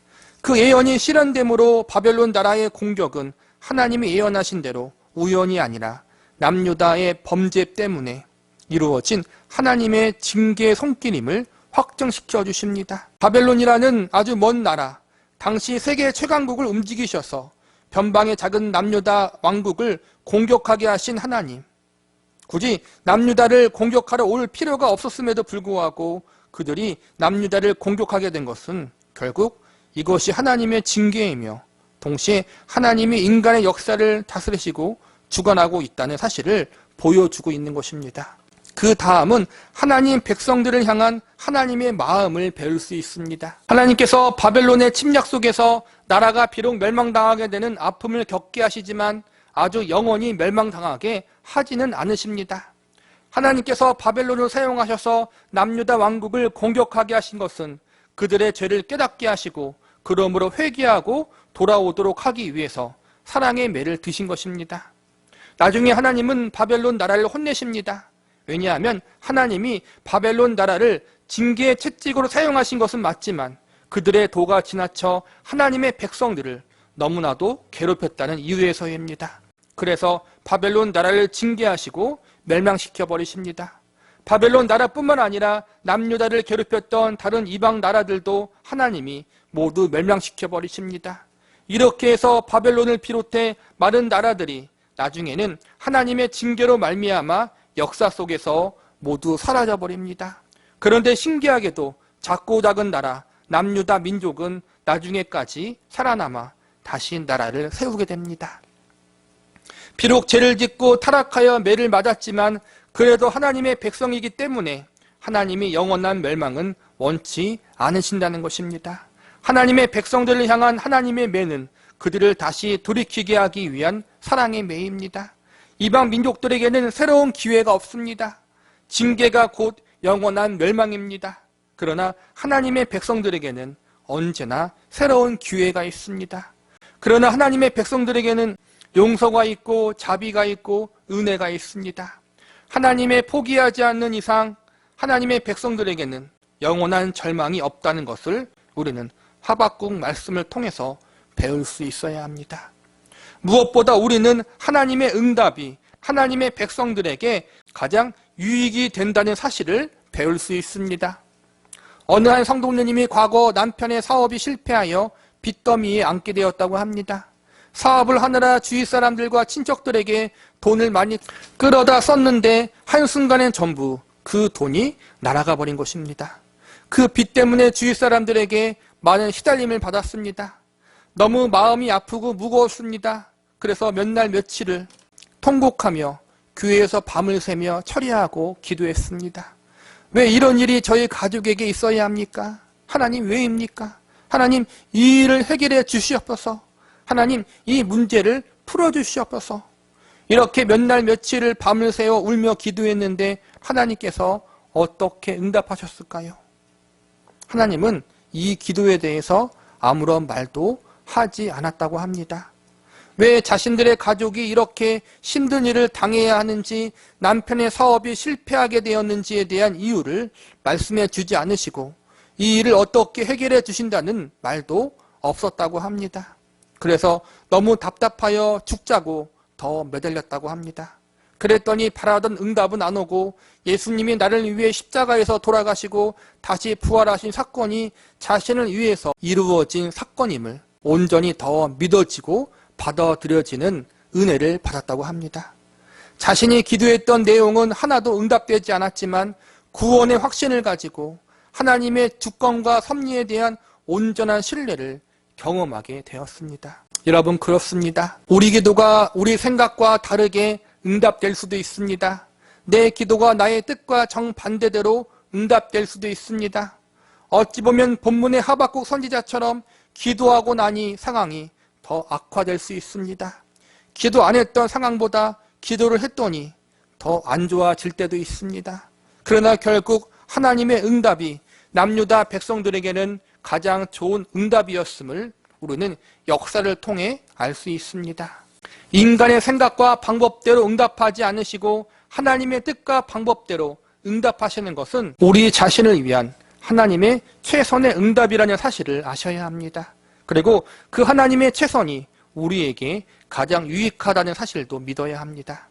그 예언이 실현됨으로 바벨론 나라의 공격은 하나님이 예언하신 대로 우연이 아니라 남유다의 범죄 때문에 이루어진 하나님의 징계의 손길임을 확정시켜 주십니다. 바벨론이라는 아주 먼 나라, 당시 세계 최강국을 움직이셔서 변방의 작은 남유다 왕국을 공격하게 하신 하나님, 굳이 남유다를 공격하러 올 필요가 없었음에도 불구하고 그들이 남유다를 공격하게 된 것은 결국 이것이 하나님의 징계이며 동시에 하나님이 인간의 역사를 다스리시고 주관하고 있다는 사실을 보여주고 있는 것입니다. 그 다음은 하나님 백성들을 향한 하나님의 마음을 배울 수 있습니다. 하나님께서 바벨론의 침략 속에서 나라가 비록 멸망당하게 되는 아픔을 겪게 하시지만 아주 영원히 멸망당하게 하지는 않으십니다. 하나님께서 바벨론을 사용하셔서 남유다 왕국을 공격하게 하신 것은 그들의 죄를 깨닫게 하시고 그러므로 회개하고 돌아오도록 하기 위해서 사랑의 매를 드신 것입니다. 나중에 하나님은 바벨론 나라를 혼내십니다. 왜냐하면 하나님이 바벨론 나라를 징계의 채찍으로 사용하신 것은 맞지만 그들의 도가 지나쳐 하나님의 백성들을 너무나도 괴롭혔다는 이유에서입니다. 그래서 바벨론 나라를 징계하시고 멸망시켜 버리십니다. 바벨론 나라뿐만 아니라 남유다를 괴롭혔던 다른 이방 나라들도 하나님이 모두 멸망시켜 버리십니다. 이렇게 해서 바벨론을 비롯해 많은 나라들이 나중에는 하나님의 징계로 말미암아 역사 속에서 모두 사라져 버립니다. 그런데 신기하게도 작고 작은 나라 남유다 민족은 나중에까지 살아남아 다시 나라를 세우게 됩니다. 비록 죄를 짓고 타락하여 매를 맞았지만 그래도 하나님의 백성이기 때문에 하나님이 영원한 멸망은 원치 않으신다는 것입니다. 하나님의 백성들을 향한 하나님의 매는 그들을 다시 돌이키게 하기 위한 사랑의 매입니다. 이방 민족들에게는 새로운 기회가 없습니다. 징계가 곧 영원한 멸망입니다. 그러나 하나님의 백성들에게는 언제나 새로운 기회가 있습니다. 그러나 하나님의 백성들에게는 용서가 있고 자비가 있고 은혜가 있습니다. 하나님의 포기하지 않는 이상 하나님의 백성들에게는 영원한 절망이 없다는 것을 우리는 하박국 말씀을 통해서 배울 수 있어야 합니다. 무엇보다 우리는 하나님의 응답이 하나님의 백성들에게 가장 유익이 된다는 사실을 배울 수 있습니다. 어느 한 성도님이 과거 남편의 사업이 실패하여 빚더미에 앉게 되었다고 합니다. 사업을 하느라 주위 사람들과 친척들에게 돈을 많이 끌어다 썼는데 한순간엔 전부 그 돈이 날아가 버린 것입니다. 그 빚 때문에 주위 사람들에게 많은 시달림을 받았습니다. 너무 마음이 아프고 무거웠습니다. 그래서 몇 날 며칠을 통곡하며 교회에서 밤을 새며 철야하고 기도했습니다. 왜 이런 일이 저희 가족에게 있어야 합니까? 하나님 왜입니까? 하나님 이 일을 해결해 주시옵소서. 하나님 이 문제를 풀어주시옵소서. 이렇게 몇 날 며칠을 밤을 새워 울며 기도했는데 하나님께서 어떻게 응답하셨을까요? 하나님은 이 기도에 대해서 아무런 말도 하지 않았다고 합니다. 왜 자신들의 가족이 이렇게 힘든 일을 당해야 하는지, 남편의 사업이 실패하게 되었는지에 대한 이유를 말씀해 주지 않으시고 이 일을 어떻게 해결해 주신다는 말도 없었다고 합니다. 그래서 너무 답답하여 죽자고 더 매달렸다고 합니다. 그랬더니 바라던 응답은 안 오고 예수님이 나를 위해 십자가에서 돌아가시고 다시 부활하신 사건이 자신을 위해서 이루어진 사건임을 온전히 더 믿어지고 받아들여지는 은혜를 받았다고 합니다. 자신이 기도했던 내용은 하나도 응답되지 않았지만 구원의 확신을 가지고 하나님의 주권과 섭리에 대한 온전한 신뢰를 경험하게 되었습니다. 여러분 그렇습니다. 우리 기도가 우리 생각과 다르게 응답될 수도 있습니다. 내 기도가 나의 뜻과 정반대대로 응답될 수도 있습니다. 어찌 보면 본문의 하박국 선지자처럼 기도하고 나니 상황이 더 악화될 수 있습니다. 기도 안 했던 상황보다 기도를 했더니 더 안 좋아질 때도 있습니다. 그러나 결국 하나님의 응답이 남유다 백성들에게는 가장 좋은 응답이었음을 우리는 역사를 통해 알 수 있습니다. 인간의 생각과 방법대로 응답하지 않으시고 하나님의 뜻과 방법대로 응답하시는 것은 우리 자신을 위한 하나님의 최선의 응답이라는 사실을 아셔야 합니다. 그리고 그 하나님의 최선이 우리에게 가장 유익하다는 사실도 믿어야 합니다.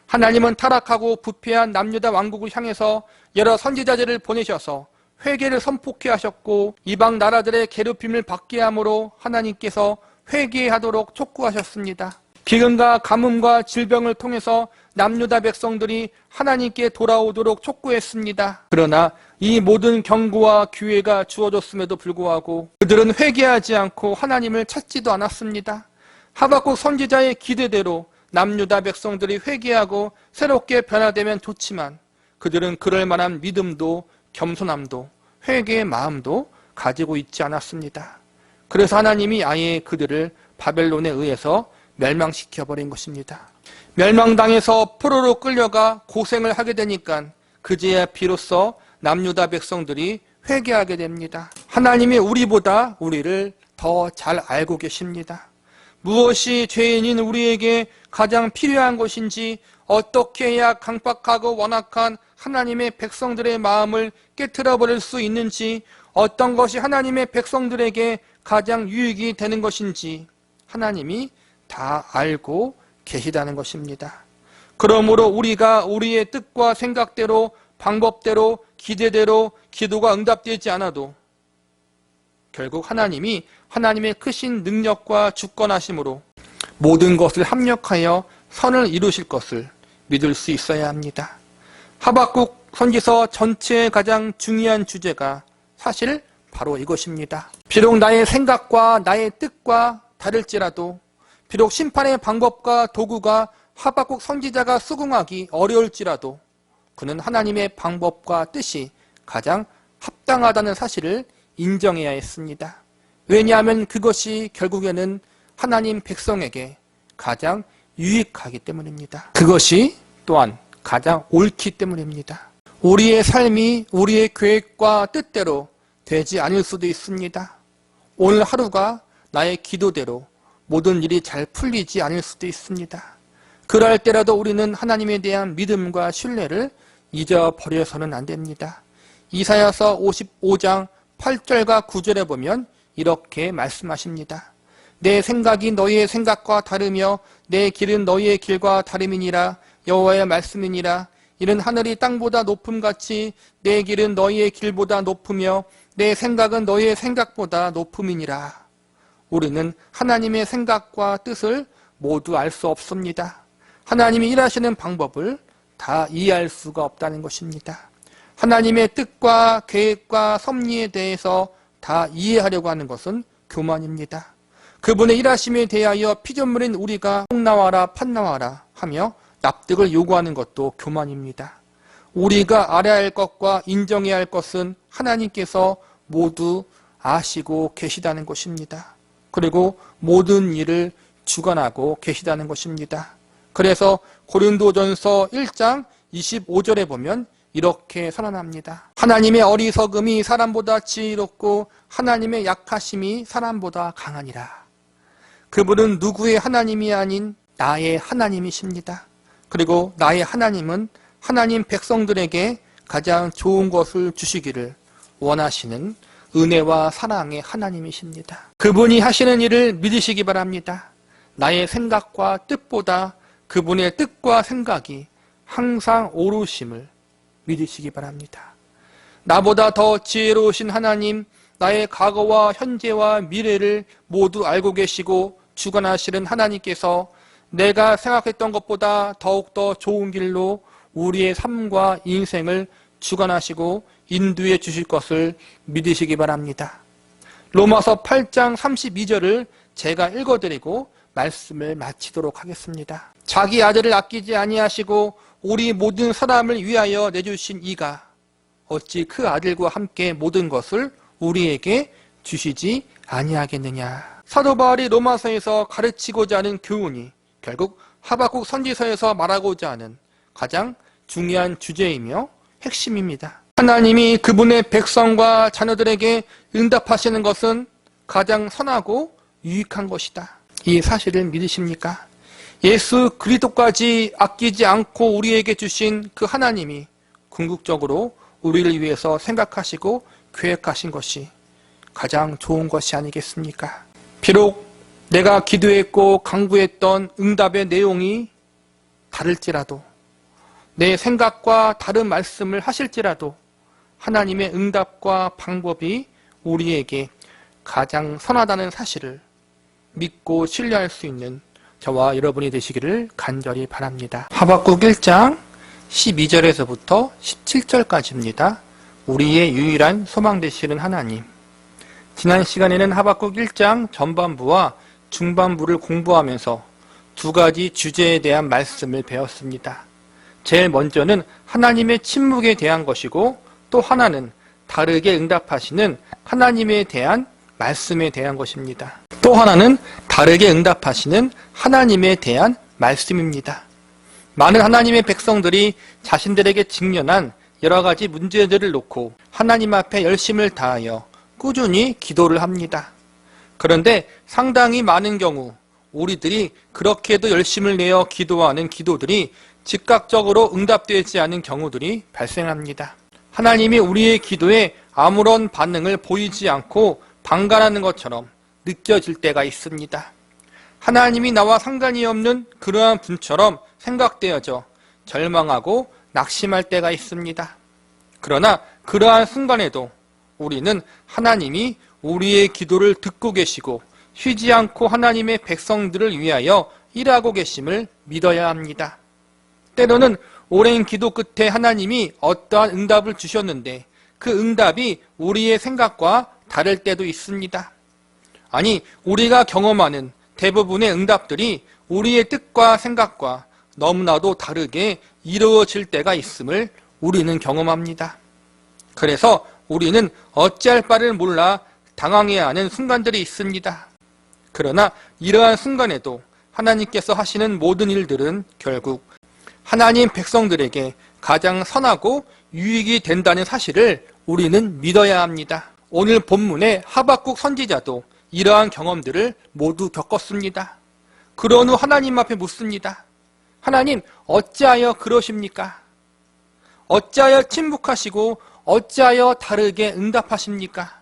하나님은 타락하고 부패한 남유다 왕국을 향해서 여러 선지자들을 보내셔서 회개를 선포케 하셨고 이방 나라들의 괴롭힘을 받게 함으로 하나님께서 회개하도록 촉구하셨습니다. 기근과 가뭄과 질병을 통해서 남유다 백성들이 하나님께 돌아오도록 촉구했습니다. 그러나 이 모든 경고와 기회가 주어졌음에도 불구하고 그들은 회개하지 않고 하나님을 찾지도 않았습니다. 하박국 선지자의 기대대로 남유다 백성들이 회개하고 새롭게 변화되면 좋지만 그들은 그럴 만한 믿음도 겸손함도 회개의 마음도 가지고 있지 않았습니다. 그래서 하나님이 아예 그들을 바벨론에 의해서 멸망시켜버린 것입니다. 멸망당해서 포로로 끌려가 고생을 하게 되니까 그제야 비로소 남유다 백성들이 회개하게 됩니다. 하나님이 우리보다 우리를 더 잘 알고 계십니다. 무엇이 죄인인 우리에게 가장 필요한 것인지, 어떻게 해야 강박하고 완악한 하나님의 백성들의 마음을 깨트려 버릴 수 있는지, 어떤 것이 하나님의 백성들에게 가장 유익이 되는 것인지 하나님이 다 알고 계시다는 것입니다. 그러므로 우리가 우리의 뜻과 생각대로, 방법대로, 기대대로 기도가 응답되지 않아도 결국 하나님이 하나님의 크신 능력과 주권하심으로 모든 것을 합력하여 선을 이루실 것을 믿을 수 있어야 합니다. 하박국 선지서 전체의 가장 중요한 주제가 사실 바로 이것입니다. 비록 나의 생각과 나의 뜻과 다를지라도, 비록 심판의 방법과 도구가 하박국 선지자가 수긍하기 어려울지라도 그는 하나님의 방법과 뜻이 가장 합당하다는 사실을 인정해야 했습니다. 왜냐하면 그것이 결국에는 하나님 백성에게 가장 유익하기 때문입니다. 그것이 또한 가장 옳기 때문입니다. 우리의 삶이 우리의 계획과 뜻대로 되지 않을 수도 있습니다. 오늘 하루가 나의 기도대로 모든 일이 잘 풀리지 않을 수도 있습니다. 그럴 때라도 우리는 하나님에 대한 믿음과 신뢰를 잊어버려서는 안 됩니다. 이사야서 55장 8절과 9절에 보면 이렇게 말씀하십니다. 내 생각이 너희의 생각과 다르며 내 길은 너희의 길과 다름이니라. 여호와의 말씀이니라. 이는 하늘이 땅보다 높음같이 내 길은 너희의 길보다 높으며 내 생각은 너희의 생각보다 높음이니라. 우리는 하나님의 생각과 뜻을 모두 알 수 없습니다. 하나님이 일하시는 방법을 다 이해할 수가 없다는 것입니다. 하나님의 뜻과 계획과 섭리에 대해서 다 이해하려고 하는 것은 교만입니다. 그분의 일하심에 대하여 피조물인 우리가 꼭 나와라 팥 나와라 하며 납득을 요구하는 것도 교만입니다. 우리가 알아야 할 것과 인정해야 할 것은 하나님께서 모두 아시고 계시다는 것입니다. 그리고 모든 일을 주관하고 계시다는 것입니다. 그래서 고린도전서 1장 25절에 보면 이렇게 선언합니다. 하나님의 어리석음이 사람보다 지혜롭고 하나님의 약하심이 사람보다 강하니라. 그분은 누구의 하나님이 아닌 나의 하나님이십니다. 그리고 나의 하나님은 하나님 백성들에게 가장 좋은 것을 주시기를 원하시는 은혜와 사랑의 하나님이십니다. 그분이 하시는 일을 믿으시기 바랍니다. 나의 생각과 뜻보다 그분의 뜻과 생각이 항상 옳으심을 믿으시기 바랍니다. 나보다 더 지혜로우신 하나님, 나의 과거와 현재와 미래를 모두 알고 계시고 주관하시는 하나님께서 내가 생각했던 것보다 더욱더 좋은 길로 우리의 삶과 인생을 주관하시고 인도해 주실 것을 믿으시기 바랍니다. 로마서 8장 32절을 제가 읽어드리고 말씀을 마치도록 하겠습니다. 자기 아들을 아끼지 아니하시고 우리 모든 사람을 위하여 내주신 이가 어찌 그 아들과 함께 모든 것을 우리에게 주시지 아니하겠느냐. 사도 바울이 로마서에서 가르치고자 하는 교훈이 결국 하박국 선지서에서 말하고자 하는 가장 중요한 주제이며 핵심입니다. 하나님이 그분의 백성과 자녀들에게 응답하시는 것은 가장 선하고 유익한 것이다. 이 사실을 믿으십니까? 예수 그리스도까지 아끼지 않고 우리에게 주신 그 하나님이 궁극적으로 우리를 위해서 생각하시고 계획하신 것이 가장 좋은 것이 아니겠습니까? 비록 내가 기도했고 간구했던 응답의 내용이 다를지라도, 내 생각과 다른 말씀을 하실지라도 하나님의 응답과 방법이 우리에게 가장 선하다는 사실을 믿고 신뢰할 수 있는 저와 여러분이 되시기를 간절히 바랍니다. 하박국 1장 12절에서부터 17절까지입니다. 우리의 유일한 소망 되시는 하나님. 지난 시간에는 하박국 1장 전반부와 중반부를 공부하면서 두 가지 주제에 대한 말씀을 배웠습니다. 제일 먼저는 하나님의 침묵에 대한 것이고, 또 하나는 다르게 응답하시는 하나님에 대한 말씀에 대한 것입니다. 또 하나는 다르게 응답하시는 하나님에 대한 말씀입니다. 많은 하나님의 백성들이 자신들에게 직면한 여러 가지 문제들을 놓고 하나님 앞에 열심을 다하여 꾸준히 기도를 합니다. 그런데 상당히 많은 경우 우리들이 그렇게도 열심을 내어 기도하는 기도들이 즉각적으로 응답되지 않은 경우들이 발생합니다. 하나님이 우리의 기도에 아무런 반응을 보이지 않고 방관하는 것처럼 느껴질 때가 있습니다. 하나님이 나와 상관이 없는 그러한 분처럼 생각되어져 절망하고 낙심할 때가 있습니다. 그러나 그러한 순간에도 우리는 하나님이 우리의 기도를 듣고 계시고 쉬지 않고 하나님의 백성들을 위하여 일하고 계심을 믿어야 합니다. 때로는 오랜 기도 끝에 하나님이 어떠한 응답을 주셨는데 그 응답이 우리의 생각과 다를 때도 있습니다. 아니, 우리가 경험하는 대부분의 응답들이 우리의 뜻과 생각과 너무나도 다르게 이루어질 때가 있음을 우리는 경험합니다. 그래서 우리는 어찌할 바를 몰라 당황해야 하는 순간들이 있습니다. 그러나 이러한 순간에도 하나님께서 하시는 모든 일들은 결국 하나님 백성들에게 가장 선하고 유익이 된다는 사실을 우리는 믿어야 합니다. 오늘 본문의 하박국 선지자도 이러한 경험들을 모두 겪었습니다. 그런 후 하나님 앞에 묻습니다. 하나님, 어찌하여 그러십니까? 어찌하여 침묵하시고 어찌하여 다르게 응답하십니까?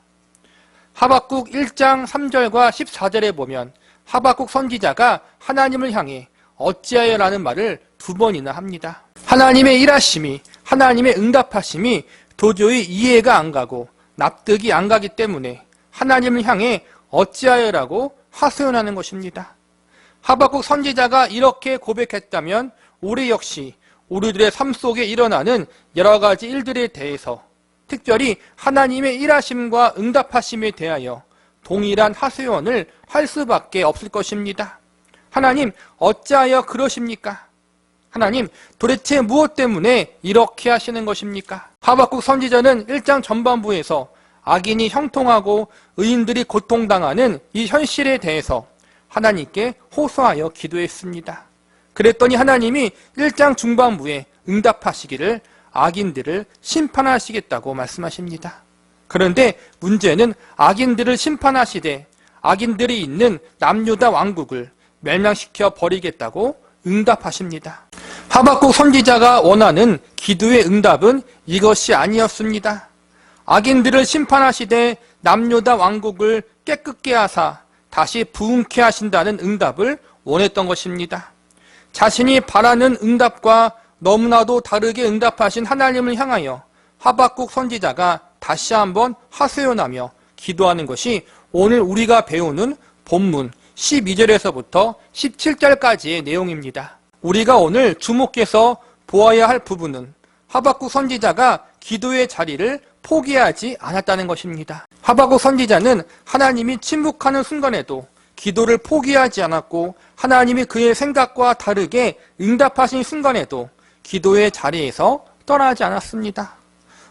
하박국 1장 3절과 14절에 보면 하박국 선지자가 하나님을 향해 어찌하여 라는 말을 2번이나 합니다. 하나님의 일하심이, 하나님의 응답하심이 도저히 이해가 안 가고 납득이 안 가기 때문에 하나님을 향해 어찌하여라고 하소연하는 것입니다. 하박국 선지자가 이렇게 고백했다면 우리 역시 우리들의 삶 속에 일어나는 여러 가지 일들에 대해서 특별히 하나님의 일하심과 응답하심에 대하여 동일한 하소연을 할 수밖에 없을 것입니다. 하나님, 어찌하여 그러십니까? 하나님, 도대체 무엇 때문에 이렇게 하시는 것입니까? 하박국 선지자는 1장 전반부에서 악인이 형통하고 의인들이 고통당하는 이 현실에 대해서 하나님께 호소하여 기도했습니다. 그랬더니 하나님이 1장 중반부에 응답하시기를 악인들을 심판하시겠다고 말씀하십니다. 그런데 문제는 악인들을 심판하시되 악인들이 있는 남유다 왕국을 멸망시켜 버리겠다고 응답하십니다. 하박국 선지자가 원하는 기도의 응답은 이것이 아니었습니다. 악인들을 심판하시되 남유다 왕국을 깨끗게 하사 다시 부흥케 하신다는 응답을 원했던 것입니다. 자신이 바라는 응답과 너무나도 다르게 응답하신 하나님을 향하여 하박국 선지자가 다시 한번 하소연하며 기도하는 것이 오늘 우리가 배우는 본문 12절에서부터 17절까지의 내용입니다. 우리가 오늘 주목해서 보아야 할 부분은 하박국 선지자가 기도의 자리를 포기하지 않았다는 것입니다. 하박국 선지자는 하나님이 침묵하는 순간에도 기도를 포기하지 않았고 하나님이 그의 생각과 다르게 응답하신 순간에도 기도의 자리에서 떠나지 않았습니다.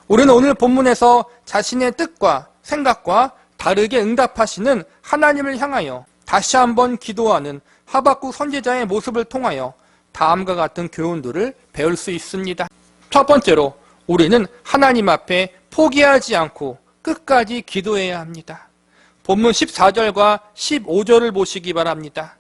우리는 오늘 본문에서 자신의 뜻과 생각과 다르게 응답하시는 하나님을 향하여 다시 한번 기도하는 하박국 선지자의 모습을 통하여 다음과 같은 교훈들을 배울 수 있습니다. 첫 번째로 우리는 하나님 앞에 포기하지 않고 끝까지 기도해야 합니다. 본문 14절과 15절을 보시기 바랍니다.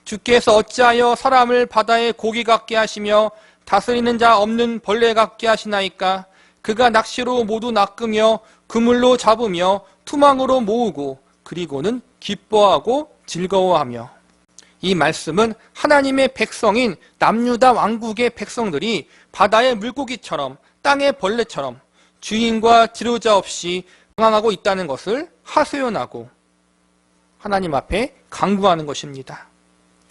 주께서 어찌하여 사람을 바다의 고기 같게 하시며 다스리는 자 없는 벌레 같게 하시나이까? 그가 낚시로 모두 낚으며 그물로 잡으며 투망으로 모으고 그리고는 기뻐하고 즐거워하며. 이 말씀은 하나님의 백성인 남유다 왕국의 백성들이 바다의 물고기처럼 땅의 벌레처럼 주인과 지도자 없이 방황하고 있다는 것을 하소연하고 하나님 앞에 간구하는 것입니다.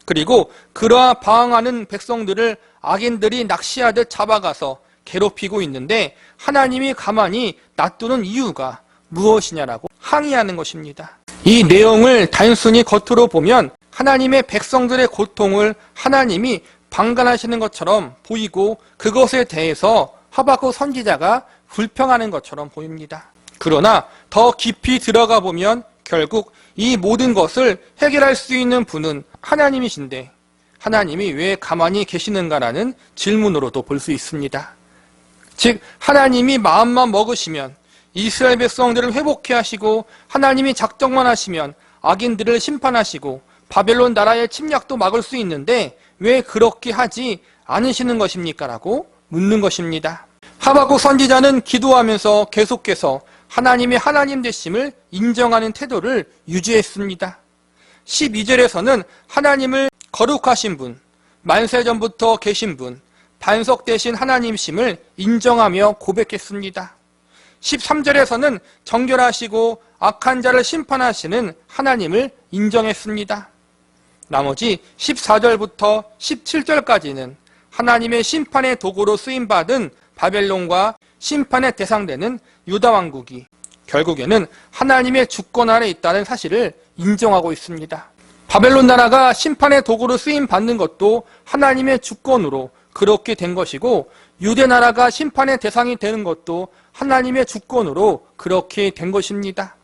그리고 그러한 방황하는 백성들을 악인들이 낚시하듯 잡아가서 괴롭히고 있는데 하나님이 가만히 놔두는 이유가 무엇이냐라고 항의하는 것입니다. 이 내용을 단순히 겉으로 보면 하나님의 백성들의 고통을 하나님이 방관하시는 것처럼 보이고 그것에 대해서 하박국 선지자가 불평하는 것처럼 보입니다. 그러나 더 깊이 들어가 보면 결국 이 모든 것을 해결할 수 있는 분은 하나님이신데 하나님이 왜 가만히 계시는가라는 질문으로도 볼 수 있습니다. 즉 하나님이 마음만 먹으시면 이스라엘 백성들을 회복케 하시고 하나님이 작정만 하시면 악인들을 심판하시고 바벨론 나라의 침략도 막을 수 있는데 왜 그렇게 하지 않으시는 것입니까? 라고 묻는 것입니다. 하박국 선지자는 기도하면서 계속해서 하나님의 하나님 되심을 인정하는 태도를 유지했습니다. 12절에서는 하나님을 거룩하신 분, 만세전부터 계신 분, 반석되신 하나님심을 인정하며 고백했습니다. 13절에서는 정결하시고 악한 자를 심판하시는 하나님을 인정했습니다. 나머지 14절부터 17절까지는 하나님의 심판의 도구로 쓰임받은 바벨론과 심판의 대상되는 유다 왕국이 결국에는 하나님의 주권 아래 있다는 사실을 인정하고 있습니다. 바벨론 나라가 심판의 도구로 쓰임받는 것도 하나님의 주권으로 그렇게 된 것이고 유대 나라가 심판의 대상이 되는 것도 하나님의 주권으로 그렇게 된 것입니다.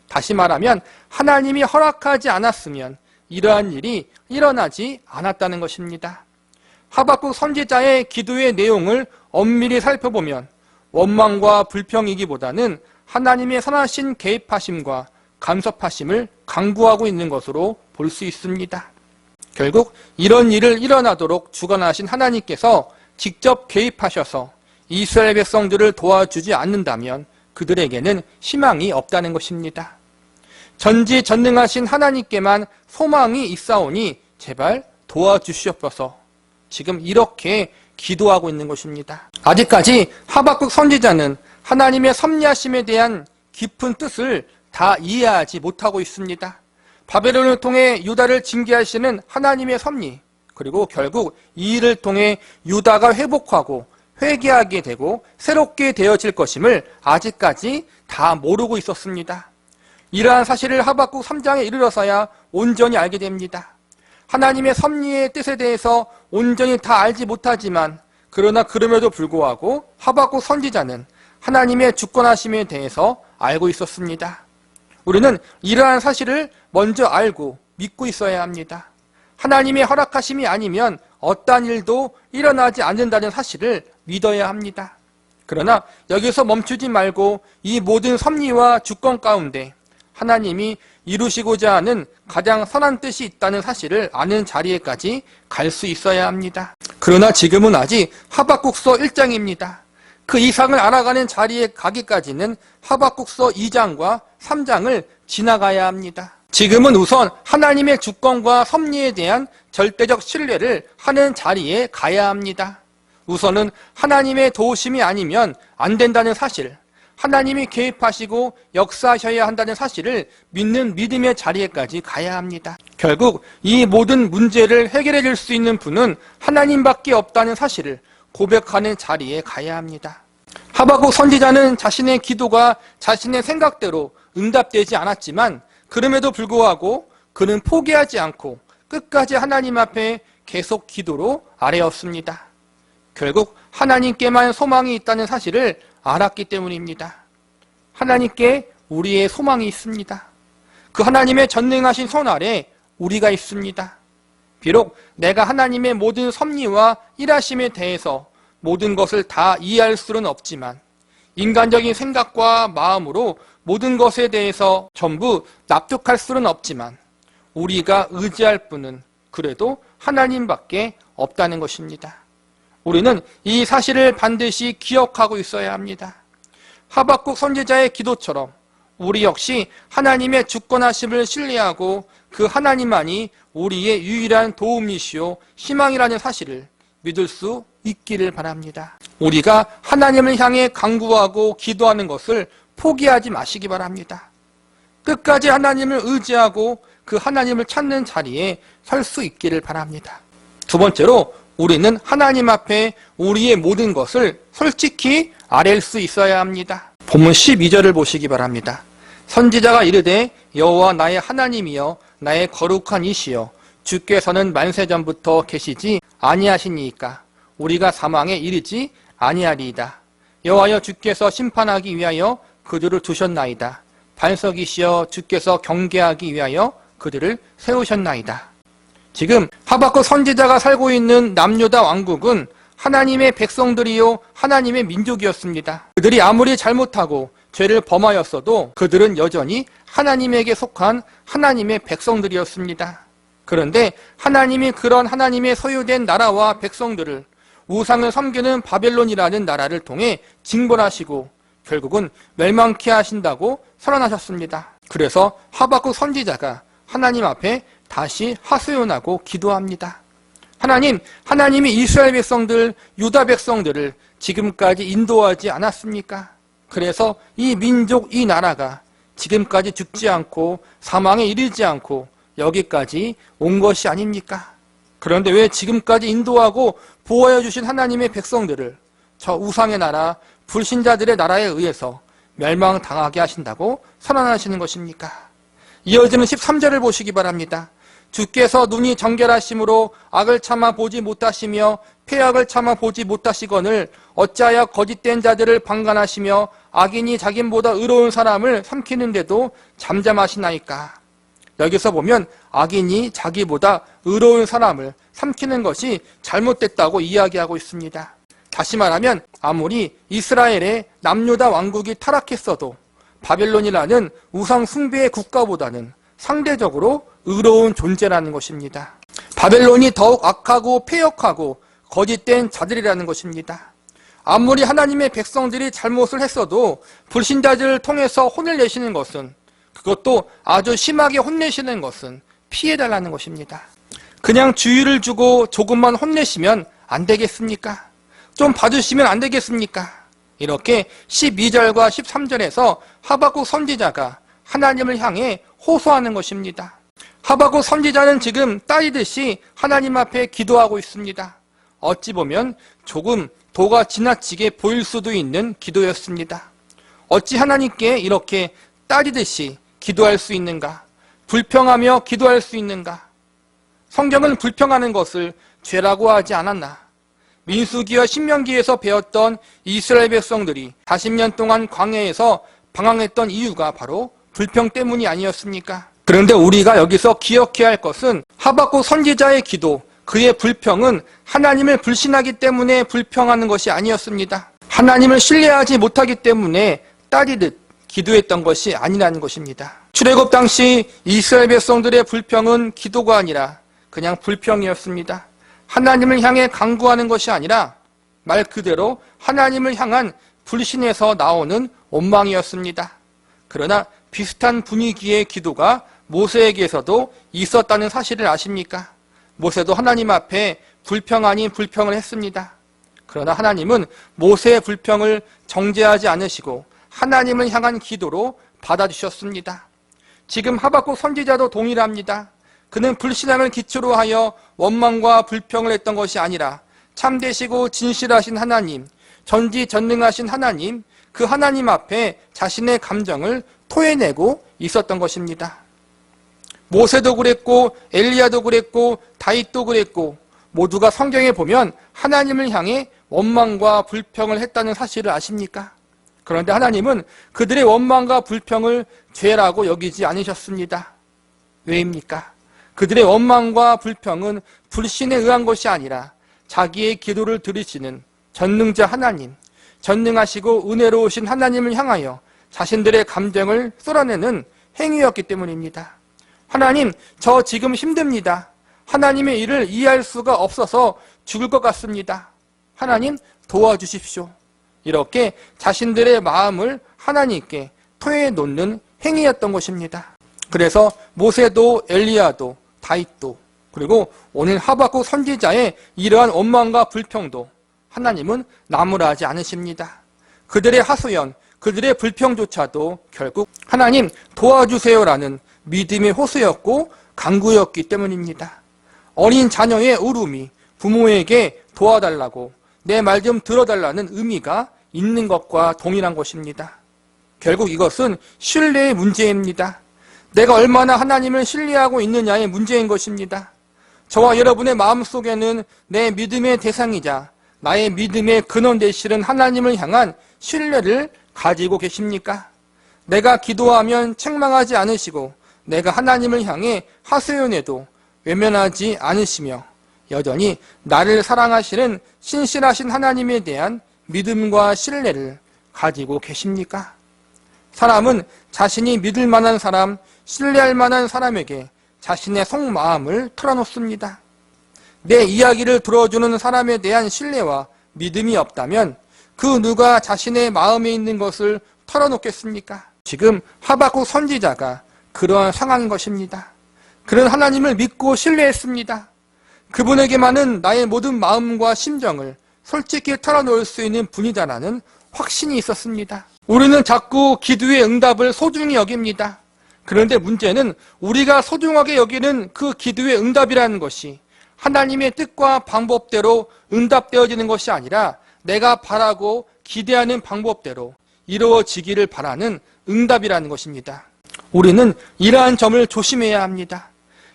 다시 말하면 하나님이 허락하지 않았으면 이러한 일이 일어나지 않았다는 것입니다. 하박국 선지자의 기도의 내용을 엄밀히 살펴보면 원망과 불평이기보다는 하나님의 선하신 개입하심과 간섭하심을 강구하고 있는 것으로 볼 수 있습니다. 결국 이런 일을 일어나도록 주관하신 하나님께서 직접 개입하셔서 이스라엘 백성들을 도와주지 않는다면 그들에게는 희망이 없다는 것입니다. 전지전능하신 하나님께만 소망이 있사오니 제발 도와주시옵소서. 지금 이렇게 기도하고 있는 것입니다. 아직까지 하박국 선지자는 하나님의 섭리하심에 대한 깊은 뜻을 다 이해하지 못하고 있습니다. 바벨론을 통해 유다를 징계하시는 하나님의 섭리, 그리고 결국 이 일을 통해 유다가 회복하고 회개하게 되고 새롭게 되어질 것임을 아직까지 다 모르고 있었습니다. 이러한 사실을 하박국 3장에 이르러서야 온전히 알게 됩니다. 하나님의 섭리의 뜻에 대해서 온전히 다 알지 못하지만 그러나 그럼에도 불구하고 하박국 선지자는 하나님의 주권하심에 대해서 알고 있었습니다. 우리는 이러한 사실을 먼저 알고 믿고 있어야 합니다. 하나님의 허락하심이 아니면 어떠한 일도 일어나지 않는다는 사실을 믿어야 합니다. 그러나 여기서 멈추지 말고 이 모든 섭리와 주권 가운데 하나님이 이루시고자 하는 가장 선한 뜻이 있다는 사실을 아는 자리에까지 갈 수 있어야 합니다. 그러나 지금은 아직 하박국서 1장입니다. 그 이상을 알아가는 자리에 가기까지는 하박국서 2장과 3장을 지나가야 합니다. 지금은 우선 하나님의 주권과 섭리에 대한 절대적 신뢰를 하는 자리에 가야 합니다. 우선은 하나님의 도우심이 아니면 안 된다는 사실, 하나님이 개입하시고 역사하셔야 한다는 사실을 믿는 믿음의 자리에까지 가야 합니다. 결국 이 모든 문제를 해결해 줄 수 있는 분은 하나님밖에 없다는 사실을 고백하는 자리에 가야 합니다. 하박국 선지자는 자신의 기도가 자신의 생각대로 응답되지 않았지만 그럼에도 불구하고 그는 포기하지 않고 끝까지 하나님 앞에 계속 기도로 아뢰었습니다. 결국 하나님께만 소망이 있다는 사실을 알았기 때문입니다. 하나님께 우리의 소망이 있습니다. 그 하나님의 전능하신 손 아래 우리가 있습니다. 비록 내가 하나님의 모든 섭리와 일하심에 대해서 모든 것을 다 이해할 수는 없지만 인간적인 생각과 마음으로 모든 것에 대해서 전부 납득할 수는 없지만 우리가 의지할 분은 그래도 하나님밖에 없다는 것입니다. 우리는 이 사실을 반드시 기억하고 있어야 합니다. 하박국 선지자의 기도처럼 우리 역시 하나님의 주권하심을 신뢰하고 그 하나님만이 우리의 유일한 도움이시오 희망이라는 사실을 믿을 수 있기를 바랍니다. 우리가 하나님을 향해 간구하고 기도하는 것을 포기하지 마시기 바랍니다. 끝까지 하나님을 의지하고 그 하나님을 찾는 자리에 설 수 있기를 바랍니다. 두 번째로 우리는 하나님 앞에 우리의 모든 것을 솔직히 아뢰일 수 있어야 합니다. 본문 12절을 보시기 바랍니다. 선지자가 이르되 여호와 나의 하나님이여 나의 거룩한 이시여 주께서는 만세전부터 계시지 아니하시니이까 우리가 사망에 이르지 아니하리이다. 여호와여 주께서 심판하기 위하여 그들을 두셨나이다. 반석이시여 주께서 경계하기 위하여 그들을 세우셨나이다. 지금 하박국 선지자가 살고 있는 남유다 왕국은 하나님의 백성들이요 하나님의 민족이었습니다. 그들이 아무리 잘못하고 죄를 범하였어도 그들은 여전히 하나님에게 속한 하나님의 백성들이었습니다. 그런데 하나님이 그런 하나님의 소유된 나라와 백성들을 우상을 섬기는 바벨론이라는 나라를 통해 징벌하시고 결국은 멸망케 하신다고 선언하셨습니다. 그래서 하박국 선지자가 하나님 앞에 다시 하소연하고 기도합니다. 하나님이 이스라엘 백성들, 유다 백성들을 지금까지 인도하지 않았습니까? 그래서 이 민족, 이 나라가 지금까지 죽지 않고 사망에 이르지 않고 여기까지 온 것이 아닙니까? 그런데 왜 지금까지 인도하고 보호해 주신 하나님의 백성들을 저 우상의 나라, 불신자들의 나라에 의해서 멸망당하게 하신다고 선언하시는 것입니까? 이어지는 13절을 보시기 바랍니다. 주께서 눈이 정결하심으로 악을 참아 보지 못하시며 폐악을 참아 보지 못하시거늘 어찌하여 거짓된 자들을 방관하시며 악인이 자기보다 의로운 사람을 삼키는데도 잠잠하시나이까. 여기서 보면 악인이 자기보다 의로운 사람을 삼키는 것이 잘못됐다고 이야기하고 있습니다. 다시 말하면 아무리 이스라엘의 남유다 왕국이 타락했어도 바벨론이라는 우상 숭배의 국가보다는 상대적으로 의로운 존재라는 것입니다. 바벨론이 더욱 악하고 폐역하고 거짓된 자들이라는 것입니다. 아무리 하나님의 백성들이 잘못을 했어도 불신자들을 통해서 혼을 내시는 것은, 그것도 아주 심하게 혼내시는 것은 피해달라는 것입니다. 그냥 주의를 주고 조금만 혼내시면 안 되겠습니까? 좀 봐주시면 안 되겠습니까? 이렇게 12절과 13절에서 하박국 선지자가 하나님을 향해 호소하는 것입니다. 하박국 선지자는 지금 따지듯이 하나님 앞에 기도하고 있습니다. 어찌 보면 조금 도가 지나치게 보일 수도 있는 기도였습니다. 어찌 하나님께 이렇게 따지듯이 기도할 수 있는가? 불평하며 기도할 수 있는가? 성경은 불평하는 것을 죄라고 하지 않았나? 민수기와 신명기에서 배웠던 이스라엘 백성들이 40년 동안 광야에서 방황했던 이유가 바로 불평 때문이 아니었습니까? 그런데 우리가 여기서 기억해야 할 것은 하박국 선지자의 기도, 그의 불평은 하나님을 불신하기 때문에 불평하는 것이 아니었습니다. 하나님을 신뢰하지 못하기 때문에 따지듯 기도했던 것이 아니라는 것입니다. 출애굽 당시 이스라엘 백성들의 불평은 기도가 아니라 그냥 불평이었습니다. 하나님을 향해 간구하는 것이 아니라 말 그대로 하나님을 향한 불신에서 나오는 원망이었습니다. 그러나 비슷한 분위기의 기도가 모세에게서도 있었다는 사실을 아십니까? 모세도 하나님 앞에 불평 아닌 불평을 했습니다. 그러나 하나님은 모세의 불평을 정죄하지 않으시고 하나님을 향한 기도로 받아주셨습니다. 지금 하박국 선지자도 동일합니다. 그는 불신앙을 기초로 하여 원망과 불평을 했던 것이 아니라 참되시고 진실하신 하나님, 전지전능하신 하나님, 그 하나님 앞에 자신의 감정을 토해내고 있었던 것입니다. 모세도 그랬고 엘리야도 그랬고 다윗도 그랬고 모두가 성경에 보면 하나님을 향해 원망과 불평을 했다는 사실을 아십니까? 그런데 하나님은 그들의 원망과 불평을 죄라고 여기지 않으셨습니다. 왜입니까? 그들의 원망과 불평은 불신에 의한 것이 아니라 자기의 기도를 들으시는 전능자 하나님, 전능하시고 은혜로우신 하나님을 향하여 자신들의 감정을 쏟아내는 행위였기 때문입니다. 하나님, 저 지금 힘듭니다. 하나님의 일을 이해할 수가 없어서 죽을 것 같습니다. 하나님, 도와주십시오. 이렇게 자신들의 마음을 하나님께 토해놓는 행위였던 것입니다. 그래서 모세도 엘리야도 다윗도 그리고 오늘 하박국 선지자의 이러한 원망과 불평도 하나님은 나무라지 않으십니다. 그들의 하소연, 그들의 불평조차도 결국 하나님 도와주세요라는 믿음의 호소였고 간구였기 때문입니다. 어린 자녀의 울음이 부모에게 도와달라고 내 말 좀 들어달라는 의미가 있는 것과 동일한 것입니다. 결국 이것은 신뢰의 문제입니다. 내가 얼마나 하나님을 신뢰하고 있느냐의 문제인 것입니다. 저와 여러분의 마음속에는 내 믿음의 대상이자 나의 믿음의 근원 되시는 하나님을 향한 신뢰를 가지고 계십니까? 내가 기도하면 책망하지 않으시고 내가 하나님을 향해 하소연해도 외면하지 않으시며 여전히 나를 사랑하시는 신실하신 하나님에 대한 믿음과 신뢰를 가지고 계십니까? 사람은 자신이 믿을 만한 사람, 신뢰할 만한 사람에게 자신의 속마음을 털어놓습니다. 내 이야기를 들어주는 사람에 대한 신뢰와 믿음이 없다면 그 누가 자신의 마음에 있는 것을 털어놓겠습니까? 지금 하박국 선지자가 그러한 상황인 것입니다. 그는 하나님을 믿고 신뢰했습니다. 그분에게만은 나의 모든 마음과 심정을 솔직히 털어놓을 수 있는 분이다라는 확신이 있었습니다. 우리는 자꾸 기도의 응답을 소중히 여깁니다. 그런데 문제는 우리가 소중하게 여기는 그 기도의 응답이라는 것이 하나님의 뜻과 방법대로 응답되어지는 것이 아니라 내가 바라고 기대하는 방법대로 이루어지기를 바라는 응답이라는 것입니다. 우리는 이러한 점을 조심해야 합니다.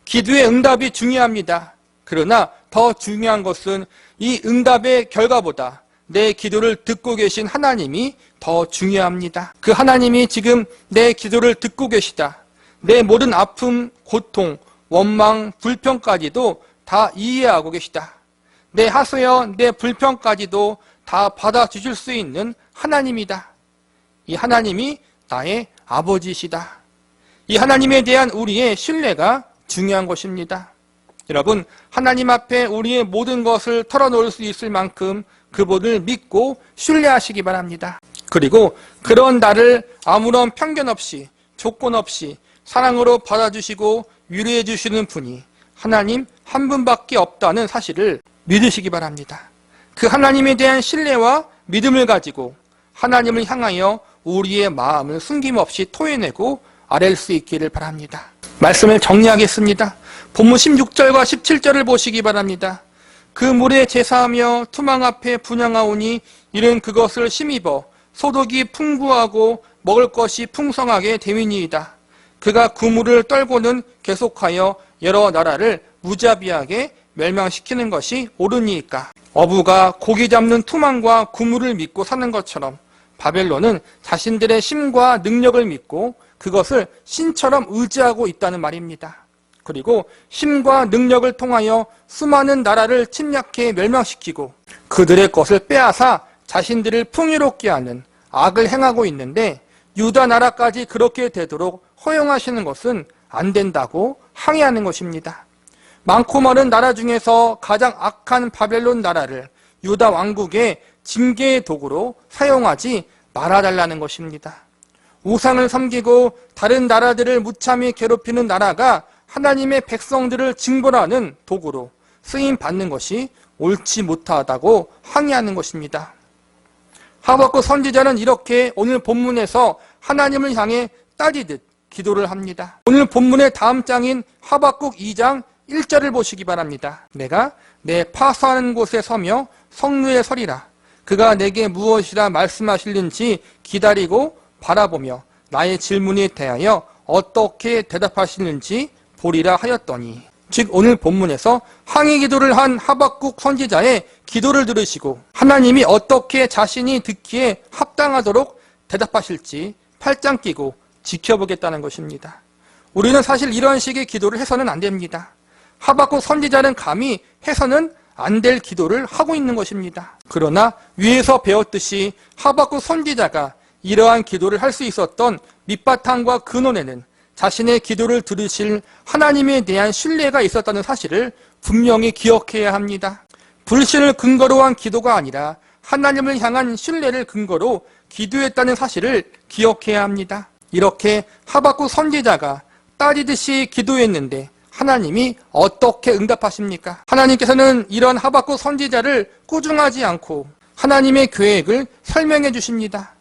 기도의 응답이 중요합니다. 그러나 더 중요한 것은 이 응답의 결과보다 내 기도를 듣고 계신 하나님이 더 중요합니다. 그 하나님이 지금 내 기도를 듣고 계시다. 내 모든 아픔, 고통, 원망, 불평까지도 다 이해하고 계시다. 내 하소연, 내 불평까지도 다 받아주실 수 있는 하나님이다. 이 하나님이 나의 아버지시다. 이 하나님에 대한 우리의 신뢰가 중요한 것입니다. 여러분, 하나님 앞에 우리의 모든 것을 털어놓을 수 있을 만큼 그분을 믿고 신뢰하시기 바랍니다. 그리고 그런 나를 아무런 편견 없이 조건 없이 사랑으로 받아주시고 위로해 주시는 분이 하나님 한 분밖에 없다는 사실을 믿으시기 바랍니다. 그 하나님에 대한 신뢰와 믿음을 가지고 하나님을 향하여 우리의 마음을 숨김없이 토해내고 아랠 수 있기를 바랍니다. 말씀을 정리하겠습니다. 본문 16절과 17절을 보시기 바랍니다. 그 물에 제사하며 투망 앞에 분향하오니 이는 그것을 힘입어 소득이 풍부하고 먹을 것이 풍성하게 되미니이다. 그가 그 물을 떨고는 계속하여 여러 나라를 무자비하게 멸망시키는 것이 옳으니이까. 어부가 고기 잡는 투망과 그물을 믿고 사는 것처럼 바벨론은 자신들의 힘과 능력을 믿고 그것을 신처럼 의지하고 있다는 말입니다. 그리고 힘과 능력을 통하여 수많은 나라를 침략해 멸망시키고 그들의 것을 빼앗아 자신들을 풍요롭게 하는 악을 행하고 있는데 유다 나라까지 그렇게 되도록 허용하시는 것은 안 된다고 항의하는 것입니다. 많고 많은 나라 중에서 가장 악한 바벨론 나라를 유다 왕국의 징계의 도구로 사용하지 말아달라는 것입니다. 우상을 섬기고 다른 나라들을 무참히 괴롭히는 나라가 하나님의 백성들을 징벌하는 도구로 쓰임받는 것이 옳지 못하다고 항의하는 것입니다. 하박국 선지자는 이렇게 오늘 본문에서 하나님을 향해 따지듯 기도를 합니다. 오늘 본문의 다음 장인 하박국 2장 1절을 보시기 바랍니다. 내가 내 파수하는 곳에 서며 성루에 서리라. 그가 내게 무엇이라 말씀하실는지 기다리고 바라보며 나의 질문에 대하여 어떻게 대답하시는지 보리라 하였더니. 즉 오늘 본문에서 항의 기도를 한 하박국 선지자의 기도를 들으시고 하나님이 어떻게 자신이 듣기에 합당하도록 대답하실지 팔짱 끼고 지켜보겠다는 것입니다. 우리는 사실 이런 식의 기도를 해서는 안 됩니다. 하박국 선지자는 감히 해서는 안 될 기도를 하고 있는 것입니다. 그러나 위에서 배웠듯이 하박국 선지자가 이러한 기도를 할 수 있었던 밑바탕과 근원에는 자신의 기도를 들으실 하나님에 대한 신뢰가 있었다는 사실을 분명히 기억해야 합니다. 불신을 근거로 한 기도가 아니라 하나님을 향한 신뢰를 근거로 기도했다는 사실을 기억해야 합니다. 이렇게 하박국 선지자가 따지듯이 기도했는데 하나님이 어떻게 응답하십니까? 하나님께서는 이런 하박국 선지자를 꾸중하지 않고 하나님의 계획을 설명해 주십니다.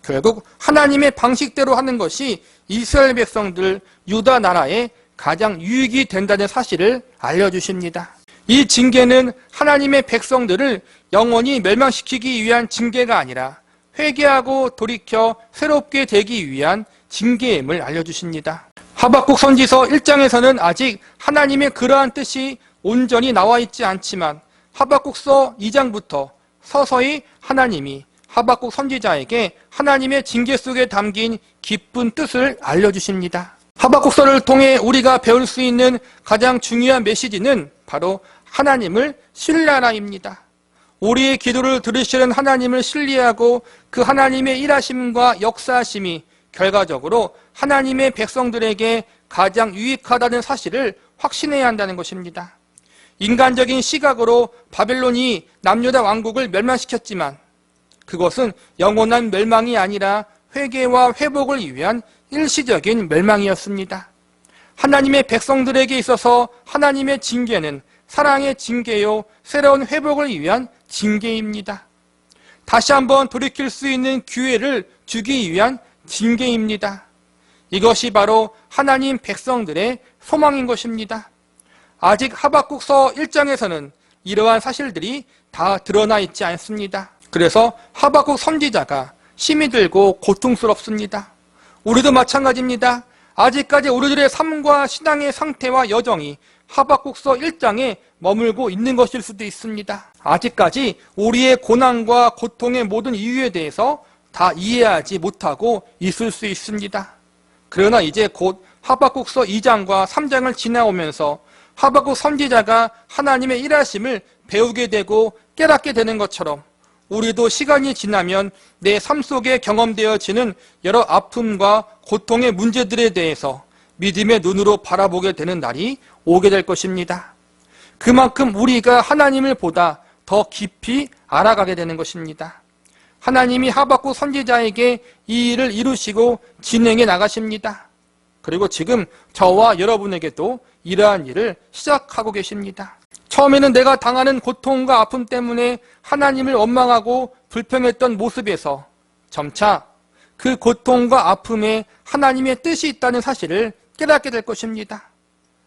결국 하나님의 방식대로 하는 것이 이스라엘 백성들 유다 나라에 가장 유익이 된다는 사실을 알려주십니다. 이 징계는 하나님의 백성들을 영원히 멸망시키기 위한 징계가 아니라 회개하고 돌이켜 새롭게 되기 위한 징계임을 알려주십니다. 하박국 선지서 1장에서는 아직 하나님의 그러한 뜻이 온전히 나와 있지 않지만 하박국서 2장부터 서서히 하나님이 하박국 선지자에게 하나님의 징계 속에 담긴 깊은 뜻을 알려주십니다. 하박국서를 통해 우리가 배울 수 있는 가장 중요한 메시지는 바로 하나님을 신뢰하라입니다. 우리의 기도를 들으시는 하나님을 신뢰하고 그 하나님의 일하심과 역사하심이 결과적으로 하나님의 백성들에게 가장 유익하다는 사실을 확신해야 한다는 것입니다. 인간적인 시각으로 바벨론이 남유다 왕국을 멸망시켰지만 그것은 영원한 멸망이 아니라 회개와 회복을 위한 일시적인 멸망이었습니다. 하나님의 백성들에게 있어서 하나님의 징계는 사랑의 징계요 새로운 회복을 위한 징계입니다. 다시 한번 돌이킬 수 있는 기회를 주기 위한 징계입니다. 이것이 바로 하나님 백성들의 소망인 것입니다. 아직 하박국서 1장에서는 이러한 사실들이 다 드러나 있지 않습니다. 그래서 하박국 선지자가 심히 들고 고통스럽습니다. 우리도 마찬가지입니다. 아직까지 우리들의 삶과 신앙의 상태와 여정이 하박국서 1장에 머물고 있는 것일 수도 있습니다. 아직까지 우리의 고난과 고통의 모든 이유에 대해서 다 이해하지 못하고 있을 수 있습니다. 그러나 이제 곧 하박국서 2장과 3장을 지나오면서 하박국 선지자가 하나님의 일하심을 배우게 되고 깨닫게 되는 것처럼 우리도 시간이 지나면 내 삶 속에 경험되어지는 여러 아픔과 고통의 문제들에 대해서 믿음의 눈으로 바라보게 되는 날이 오게 될 것입니다. 그만큼 우리가 하나님을 보다 더 깊이 알아가게 되는 것입니다. 하나님이 하박국 선지자에게 이 일을 이루시고 진행해 나가십니다. 그리고 지금 저와 여러분에게도 이러한 일을 시작하고 계십니다. 처음에는 내가 당하는 고통과 아픔 때문에 하나님을 원망하고 불평했던 모습에서 점차 그 고통과 아픔에 하나님의 뜻이 있다는 사실을 깨닫게 될 것입니다.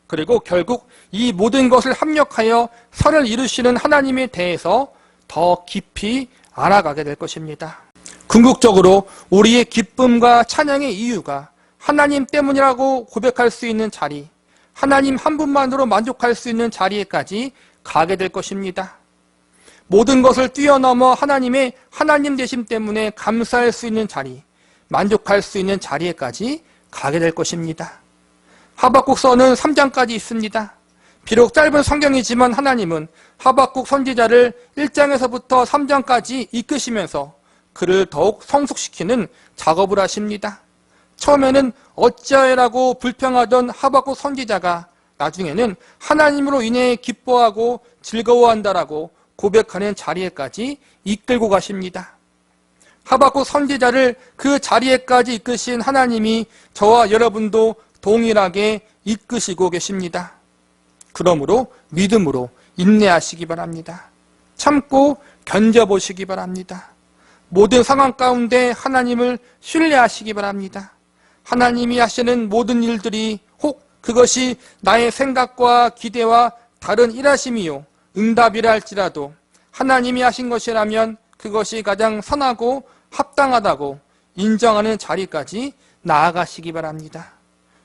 그리고 결국 이 모든 것을 합력하여 선을 이루시는 하나님에 대해서 더 깊이 알아가게 될 것입니다. 궁극적으로 우리의 기쁨과 찬양의 이유가 하나님 때문이라고 고백할 수 있는 자리, 하나님 한 분만으로 만족할 수 있는 자리에까지 가게 될 것입니다. 모든 것을 뛰어넘어 하나님의 하나님 되심 때문에 감사할 수 있는 자리, 만족할 수 있는 자리에까지 가게 될 것입니다. 하박국서는 3장까지 있습니다. 비록 짧은 성경이지만 하나님은 하박국 선지자를 1장에서부터 3장까지 이끄시면서 그를 더욱 성숙시키는 작업을 하십니다. 처음에는 어찌하여라고 불평하던 하박국 선지자가 나중에는 하나님으로 인해 기뻐하고 즐거워한다라고 고백하는 자리에까지 이끌고 가십니다. 하박국 선지자를 그 자리에까지 이끄신 하나님이 저와 여러분도 동일하게 이끄시고 계십니다. 그러므로 믿음으로 인내하시기 바랍니다. 참고 견뎌보시기 바랍니다. 모든 상황 가운데 하나님을 신뢰하시기 바랍니다. 하나님이 하시는 모든 일들이 혹 그것이 나의 생각과 기대와 다른 일하심이요 응답이라 할지라도 하나님이 하신 것이라면 그것이 가장 선하고 합당하다고 인정하는 자리까지 나아가시기 바랍니다.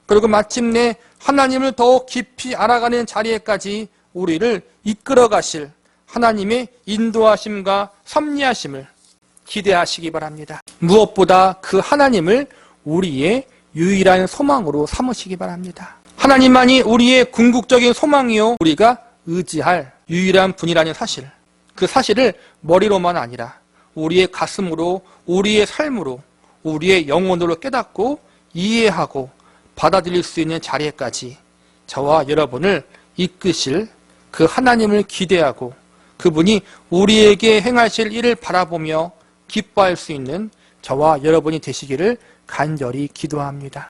그리고 마침내 하나님을 더욱 깊이 알아가는 자리에까지 우리를 이끌어 가실 하나님의 인도하심과 섭리하심을 기대하시기 바랍니다. 무엇보다 그 하나님을 우리의 유일한 소망으로 삼으시기 바랍니다. 하나님만이 우리의 궁극적인 소망이요 우리가 의지할 유일한 분이라는 사실, 그 사실을 머리로만 아니라 우리의 가슴으로, 우리의 삶으로, 우리의 영혼으로 깨닫고 이해하고 받아들일 수 있는 자리에까지 저와 여러분을 이끄실 그 하나님을 기대하고 그분이 우리에게 행하실 일을 바라보며 기뻐할 수 있는 저와 여러분이 되시기를 간절히 기도합니다.